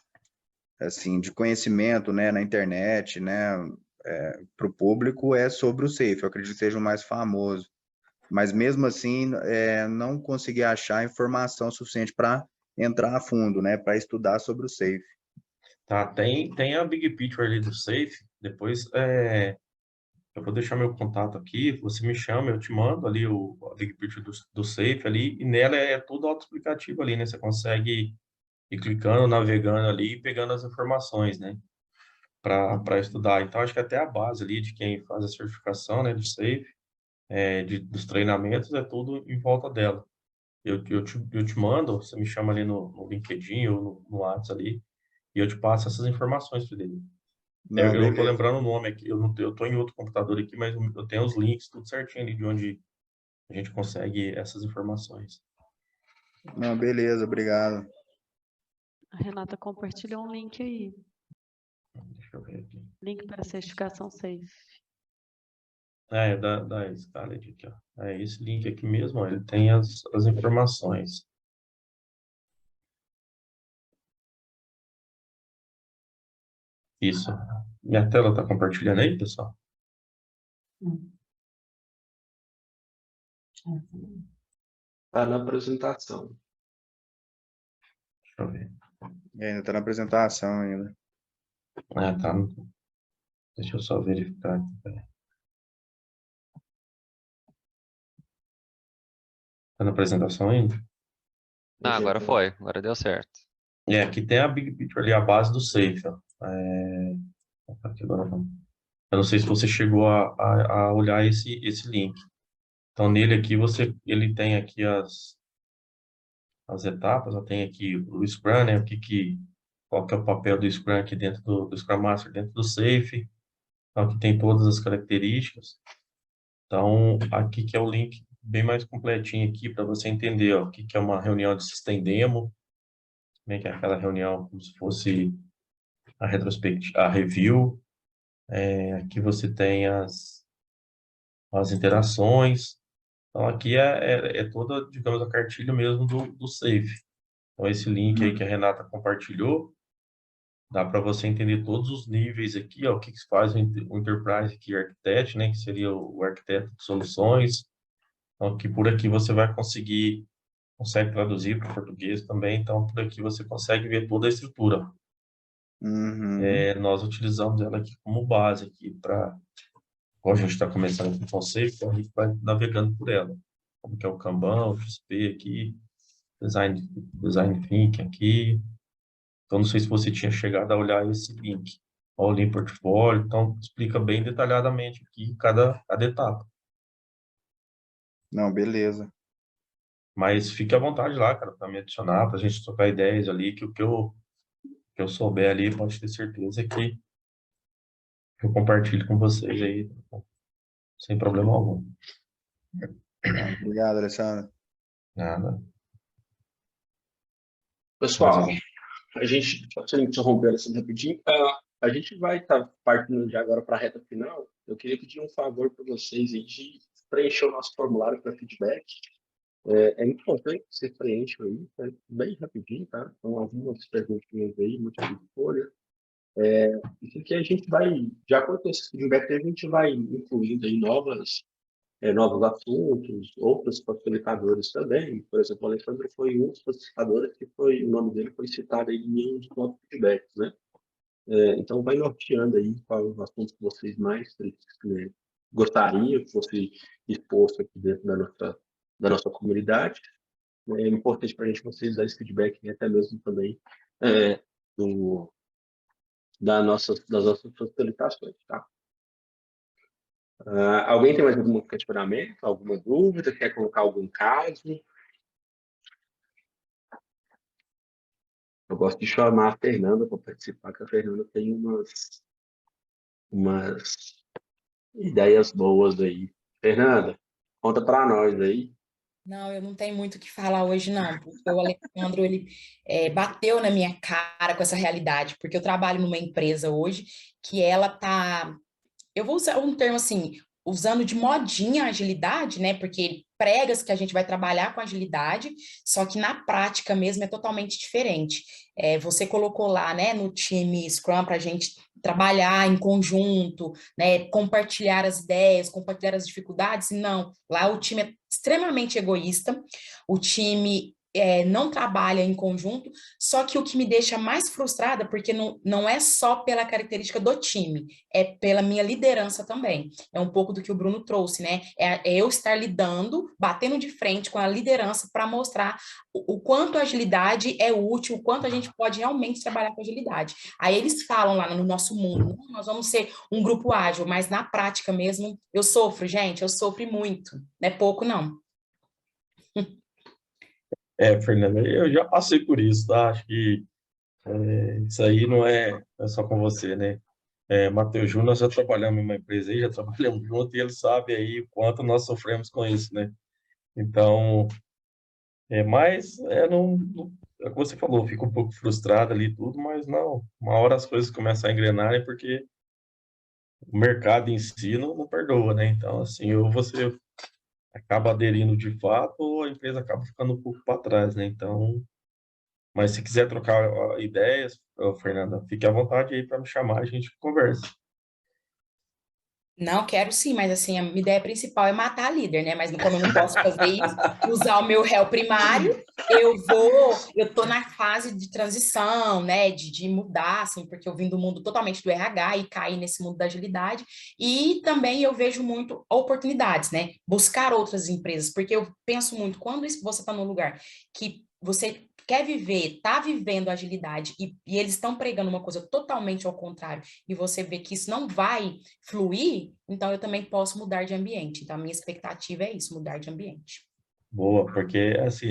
assim de conhecimento, né, na internet, né, para o público é sobre o SAFe. Eu acredito que seja o mais famoso. Mas mesmo assim, não consegui achar informação suficiente para entrar a fundo, né, para estudar sobre o SAFe. Tá, tem a Big Picture ali do SAFe, depois eu vou deixar meu contato aqui, você me chama, eu te mando ali a Big Picture do SAFe ali, e nela é tudo autoexplicativo ali, né? Você consegue ir clicando, navegando ali e pegando as informações, né? Para estudar. Então, acho que até a base ali de quem faz a certificação, né, de SAFe, dos treinamentos, é tudo em volta dela. Eu te mando, você me chama ali no LinkedIn ou no WhatsApp ali, e eu te passo essas informações, Felipe. Não, Eu não tô beleza. lembrando o nome aqui, eu tô em outro computador aqui, mas eu tenho os links, tudo certinho ali de onde a gente consegue essas informações. Não, beleza, obrigado. A Renata compartilhou um link aí. Deixa eu ver aqui. Link para certificação SAFe. É, da Scarlett aqui, ó. É esse link aqui mesmo, ó, ele tem as informações. Isso. Minha tela está compartilhando aí, pessoal? Tá na apresentação. Deixa eu ver. E ainda está na apresentação ainda. Ah, tá. Deixa eu só verificar aqui. Peraí. Tá na apresentação ainda? Ah, agora foi, agora deu certo. Aqui tem a Big Picture ali, a base do Safe, ó. Aqui agora vamos. Eu não sei se você chegou a olhar esse link. Então, nele aqui, ele tem aqui as etapas, ó, tem aqui o Scrum, né? Qual que é o papel do Scrum aqui dentro do Scrum Master, dentro do Safe. Então, aqui tem todas as características. Então, aqui que é o link bem mais completinho aqui para você entender, ó, o que é uma reunião de System Demo, né, que é aquela reunião como se fosse a retrospectiva, a review. Aqui você tem as interações. Então, aqui é toda, digamos, a cartilha mesmo do Safe. Então, esse link aí que a Renata compartilhou, dá para você entender todos os níveis aqui, ó, o que faz o Enterprise Key Architect, né, que seria o arquiteto de soluções. Então, que por aqui você consegue traduzir para o português também. Então, por aqui você consegue ver toda a estrutura. Uhum. Nós utilizamos ela aqui como base aqui para, como a gente está começando com o conceito, então a gente vai navegando por ela. Como que é o Kanban, o XP aqui, Design Thinking aqui. Então, não sei se você tinha chegado a olhar esse link. Ó, o link portfólio, então explica bem detalhadamente aqui cada etapa. Não, beleza. Mas fique à vontade lá, cara, para me adicionar, para a gente trocar ideias ali, que o que eu souber ali, pode ter certeza que eu compartilho com vocês aí, sem problema algum. Obrigado, Alessandro. Nada. Pessoal, a gente, só interromper assim rapidinho, a gente vai estar partindo de agora para a reta final. Eu queria pedir um favor para vocês aí de preencher o nosso formulário para feedback. É importante que vocês preencham aí, tá? Bem rapidinho, tá? Então, algumas perguntinhas aí, múltipla escolha. Isso aqui a gente vai, de acordo com esse feedback, a gente vai incluindo aí novos assuntos, outros facilitadores também. Por exemplo, o Alexandre foi um dos facilitadores que o nome dele foi citado aí em um dos nossos feedbacks, né? Então, vai norteando aí quais os assuntos que vocês mais gostariam que fosse exposto aqui dentro da nossa comunidade. É importante para a gente vocês dar esse feedback e até mesmo também do, das nossas facilitações, tá? Alguém tem mais algum questionamento, alguma dúvida? Quer colocar algum caso? Eu gosto de chamar a Fernanda para participar, que a Fernanda tem umas ideias boas aí. Fernanda, conta para nós aí. Não, eu não tenho muito o que falar hoje, não, porque o Alexandro, ele bateu na minha cara com essa realidade, porque eu trabalho numa empresa hoje que ela tá, eu vou usar um termo assim, usando de modinha a agilidade, né, porque pregas que a gente vai trabalhar com agilidade, só que na prática mesmo é totalmente diferente. Você colocou lá, né, no time Scrum para a gente trabalhar em conjunto, né, compartilhar as ideias, compartilhar as dificuldades, não, lá o time é extremamente egoísta, o time não trabalha em conjunto, só que o que me deixa mais frustrada, porque não é só pela característica do time, é pela minha liderança também. É um pouco do que o Bruno trouxe, né? É eu estar lidando, batendo de frente com a liderança para mostrar o quanto a agilidade é útil, o quanto a gente pode realmente trabalhar com agilidade. Aí eles falam lá no nosso mundo, nós vamos ser um grupo ágil, mas na prática mesmo, eu sofro, gente, eu sofro muito, não é pouco não. Fernanda, eu já passei por isso, tá? Acho que isso aí não é só com você, né? Matheus Júnior, nós já trabalhamos em uma empresa aí, já trabalhamos junto, e ele sabe aí o quanto nós sofremos com isso, né? Então, mas é como você falou, fica um pouco frustrado ali e tudo, mas não, uma hora as coisas começam a engrenar, porque o mercado em si não perdoa, né? Então, assim, ou você acaba aderindo de fato, ou a empresa acaba ficando um pouco para trás, né? Então, mas se quiser trocar ideias, ô, Fernanda, fique à vontade aí para me chamar, a gente conversa. Não, quero sim, mas assim, a minha ideia principal é matar a líder, né? Mas como eu não posso fazer isso, usar o meu réu primário, eu tô na fase de transição, né? De mudar, assim, porque eu vim do mundo totalmente do RH e caí nesse mundo da agilidade. E também eu vejo muito oportunidades, né? Buscar outras empresas, porque eu penso muito, quando você está num lugar que você quer viver, está vivendo agilidade e eles estão pregando uma coisa totalmente ao contrário, e você vê que isso não vai fluir, então eu também posso mudar de ambiente. Então, a minha expectativa é isso, mudar de ambiente. Boa, porque assim,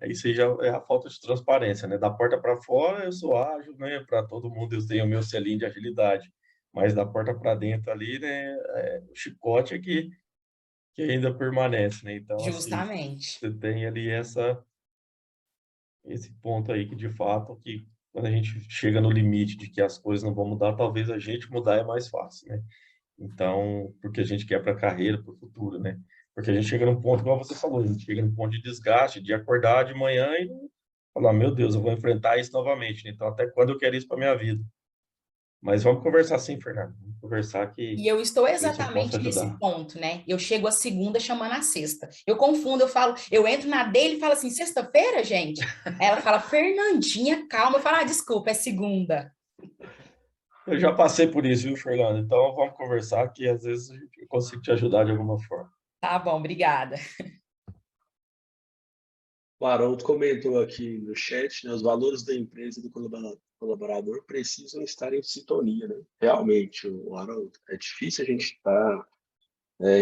isso aí já é a falta de transparência, né? Da porta para fora eu sou ágil, né? Para todo mundo eu tenho o meu selinho de agilidade, mas da porta para dentro ali, né? O chicote é que ainda permanece, né? Então, assim, Justamente. você tem ali esse ponto aí que de fato que quando a gente chega no limite de que as coisas não vão mudar, talvez a gente mudar é mais fácil, né? Então, porque a gente quer para a carreira, para o futuro, né? Porque a gente chega num ponto, igual você falou, a gente chega num ponto de desgaste, de acordar de manhã e falar, meu Deus, eu vou enfrentar isso novamente, né? Então, até quando eu quero isso para minha vida? Mas vamos conversar sim, Fernando. Vamos conversar que E eu estou ver se eu posso exatamente nesse ajudar. ponto, né? Eu chego a segunda chamando a sexta. Eu confundo, eu falo, eu entro na dele e falo assim, sexta-feira, gente? Aí ela fala, Fernandinha, calma. Eu falo, ah, desculpa, é segunda. Eu já passei por isso, viu, Fernando? Então, vamos conversar que às vezes eu consigo te ajudar de alguma forma. Tá bom, obrigada. O Haroldo comentou aqui no chat, né, os valores da empresa e do colaborador precisam estar em sintonia, né? Realmente, o Haroldo, é difícil a gente estar,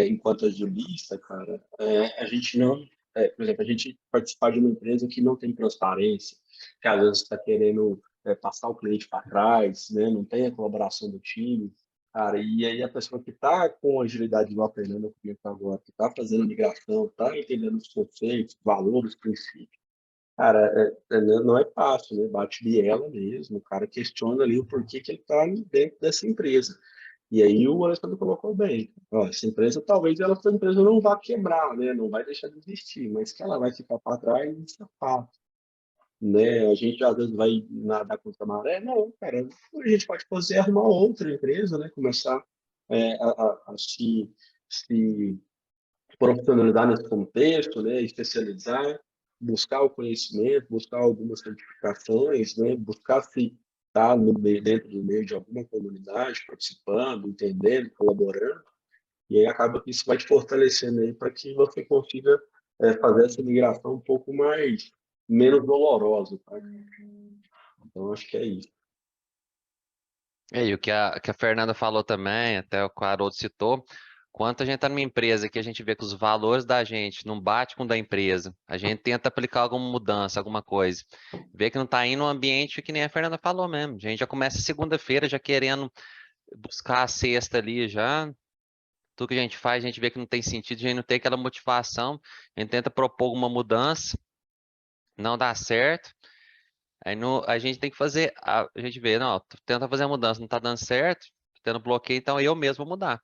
enquanto agilista, cara, a gente não, por exemplo, a gente participar de uma empresa que não tem transparência, que às vezes está querendo passar o cliente para trás, né? Não tem a colaboração do time, cara, e aí a pessoa que está com agilidade igual a Fernanda comentou agora, que está fazendo migração, está entendendo os conceitos, valores, princípios, cara, não é fácil, né? Bate biela mesmo, o cara questiona ali o porquê que ele está dentro dessa empresa. E aí o Alessandro colocou bem. Ó, essa empresa, talvez essa empresa não vá quebrar, né? Não vai deixar de existir, mas que ela vai ficar para trás, isso é fato, né? A gente às vezes vai nadar contra a maré. Não, cara, a gente pode fazer arrumar outra empresa, né? Começar a se profissionalizar nesse contexto, né? Especializar, buscar o conhecimento, buscar algumas certificações, né? Buscar se estar no meio, dentro do meio de alguma comunidade, participando, entendendo, colaborando, e aí acaba que isso vai te fortalecendo aí para que você consiga fazer essa migração um pouco mais menos dolorosa, tá? Então acho que é isso. E o que a Fernanda falou também, até o que o Haroldo citou, quanto a gente está numa empresa que a gente vê que os valores da gente não batem com o da empresa, a gente tenta aplicar alguma mudança, alguma coisa, vê que não está indo no ambiente que nem a Fernanda falou mesmo. A gente já começa segunda-feira já querendo buscar a sexta ali já. Tudo que a gente faz, a gente vê que não tem sentido, a gente não tem aquela motivação, a gente tenta propor alguma mudança, não dá certo. Aí a gente tem que fazer, a gente vê, não, tenta fazer a mudança, não tá dando certo, tendo bloqueio, então eu mesmo vou mudar.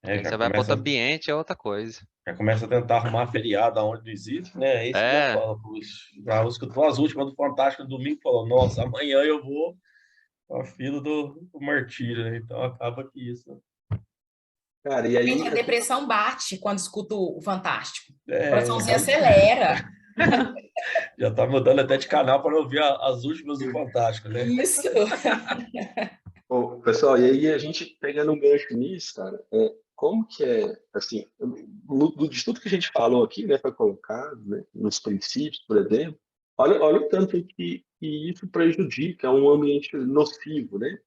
É, Aí você vai para outro ambiente, é outra coisa. já começa a tentar arrumar feriado onde não existe, né? É isso que eu É, falo. Já escutou as últimas do Fantástico no domingo, falou, nossa, amanhã eu vou a fila do martírio, né? Então acaba que isso. Cara, e Gente, aí, a depressão bate quando escuto o Fantástico. O É, coraçãozinho acelera. já tá mudando até de canal para ouvir as últimas do Fantástico, né? Isso. ô, pessoal, e aí a gente pegando um gancho nisso, cara, como que é, assim, de tudo que a gente falou aqui, né, foi colocado, né, nos princípios, por exemplo, olha o tanto que isso prejudica, é um ambiente nocivo, né?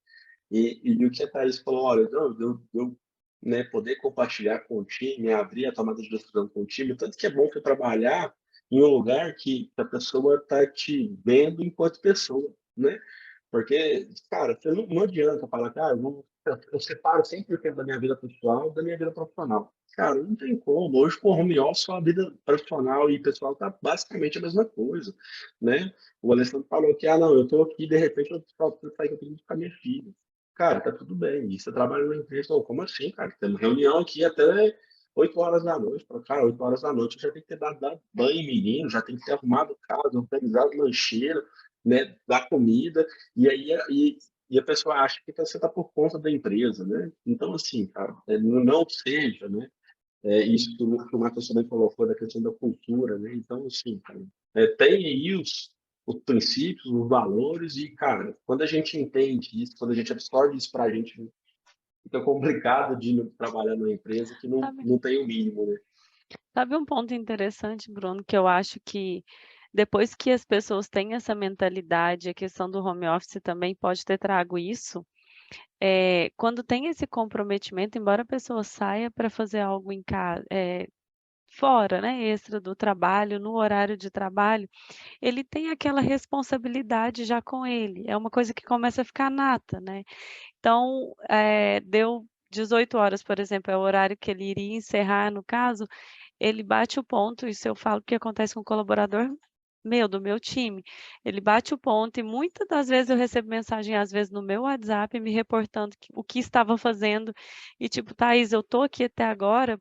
E o que a Thaís falou, olha, não, né, poder compartilhar com o time, abrir a tomada de decisão com o time, tanto que é bom você trabalhar em um lugar que a pessoa está te vendo enquanto pessoa, né? Porque, cara, você não adianta falar, cara, eu separo 100% da minha vida pessoal da minha vida profissional. Cara, não tem como. Hoje, com o home office, a vida profissional e pessoal tá basicamente a mesma coisa, né? O Alessandro falou que, não, eu tô aqui, de repente, eu preciso sair com a minha filha. cara, tá tudo bem. E você trabalha numa empresa, "Ô, como assim, cara? Temos reunião aqui até 8 horas da noite. Fala, cara, 8 horas da noite eu já tenho que ter dado banho, menino, já tenho que ter arrumado casa, organizado lancheira, né, dar comida, e aí e a pessoa acha que você está por conta da empresa, né? Então, assim, cara, não seja, né? Isso que o Marcos também colocou da questão da cultura, né? Então, assim, cara, tem aí os princípios, os valores, e, cara, quando a gente entende isso, quando a gente absorve isso para a gente, fica complicado de trabalhar numa empresa que Sabe, não tem o mínimo, né? sabe um ponto interessante, Bruno, que eu acho que depois que as pessoas têm essa mentalidade, a questão do home office também pode ter trago isso. Quando tem esse comprometimento, embora a pessoa saia para fazer algo em casa, fora, né, extra do trabalho, no horário de trabalho, ele tem aquela responsabilidade já com ele. É uma coisa que começa a ficar nata, né? Então, deu 18 horas, por exemplo, é o horário que ele iria encerrar, no caso, ele bate o ponto, isso eu falo que acontece com um colaborador meu, do meu time. Ele bate o ponto e muitas das vezes eu recebo mensagem, às vezes, no meu WhatsApp, me reportando o que estava fazendo. E tipo, Thaís, eu tô aqui até agora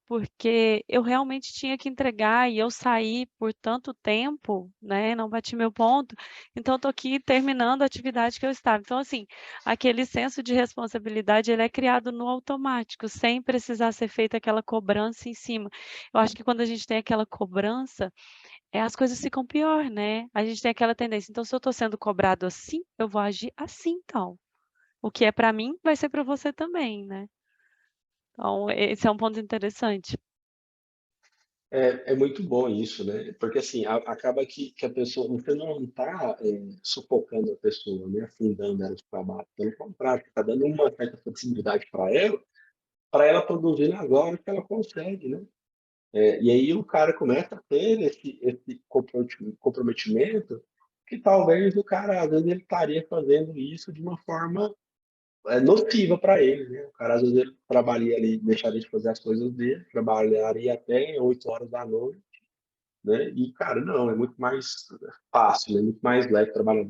porque eu realmente tinha que entregar e eu saí por tanto tempo, né? Não bati meu ponto, então estou aqui terminando a atividade que eu estava. Então, assim, aquele senso de responsabilidade ele é criado no automático, sem precisar ser feita aquela cobrança em cima. Eu acho que quando a gente tem aquela cobrança, as coisas ficam pior, né? A gente tem aquela tendência. Então, se eu estou sendo cobrado assim, eu vou agir assim, então. O que é para mim vai ser para você também, né? Então, esse é um ponto interessante. É muito bom isso, né? Porque assim, acaba que a pessoa, você não está sufocando a pessoa, né? Afundando ela de trabalho. Pelo contrário, está dando uma certa flexibilidade para ela produzir agora que ela consegue, né? E aí o cara começa a ter esse comprometimento que talvez o cara, às vezes, ele estaria fazendo isso de uma forma nociva para ele, né? O cara, às vezes, ele trabalharia ali, deixaria de fazer as coisas dele, trabalharia até 8 horas da noite, né? E, cara, não, é muito mais fácil, é muito mais leve trabalhar.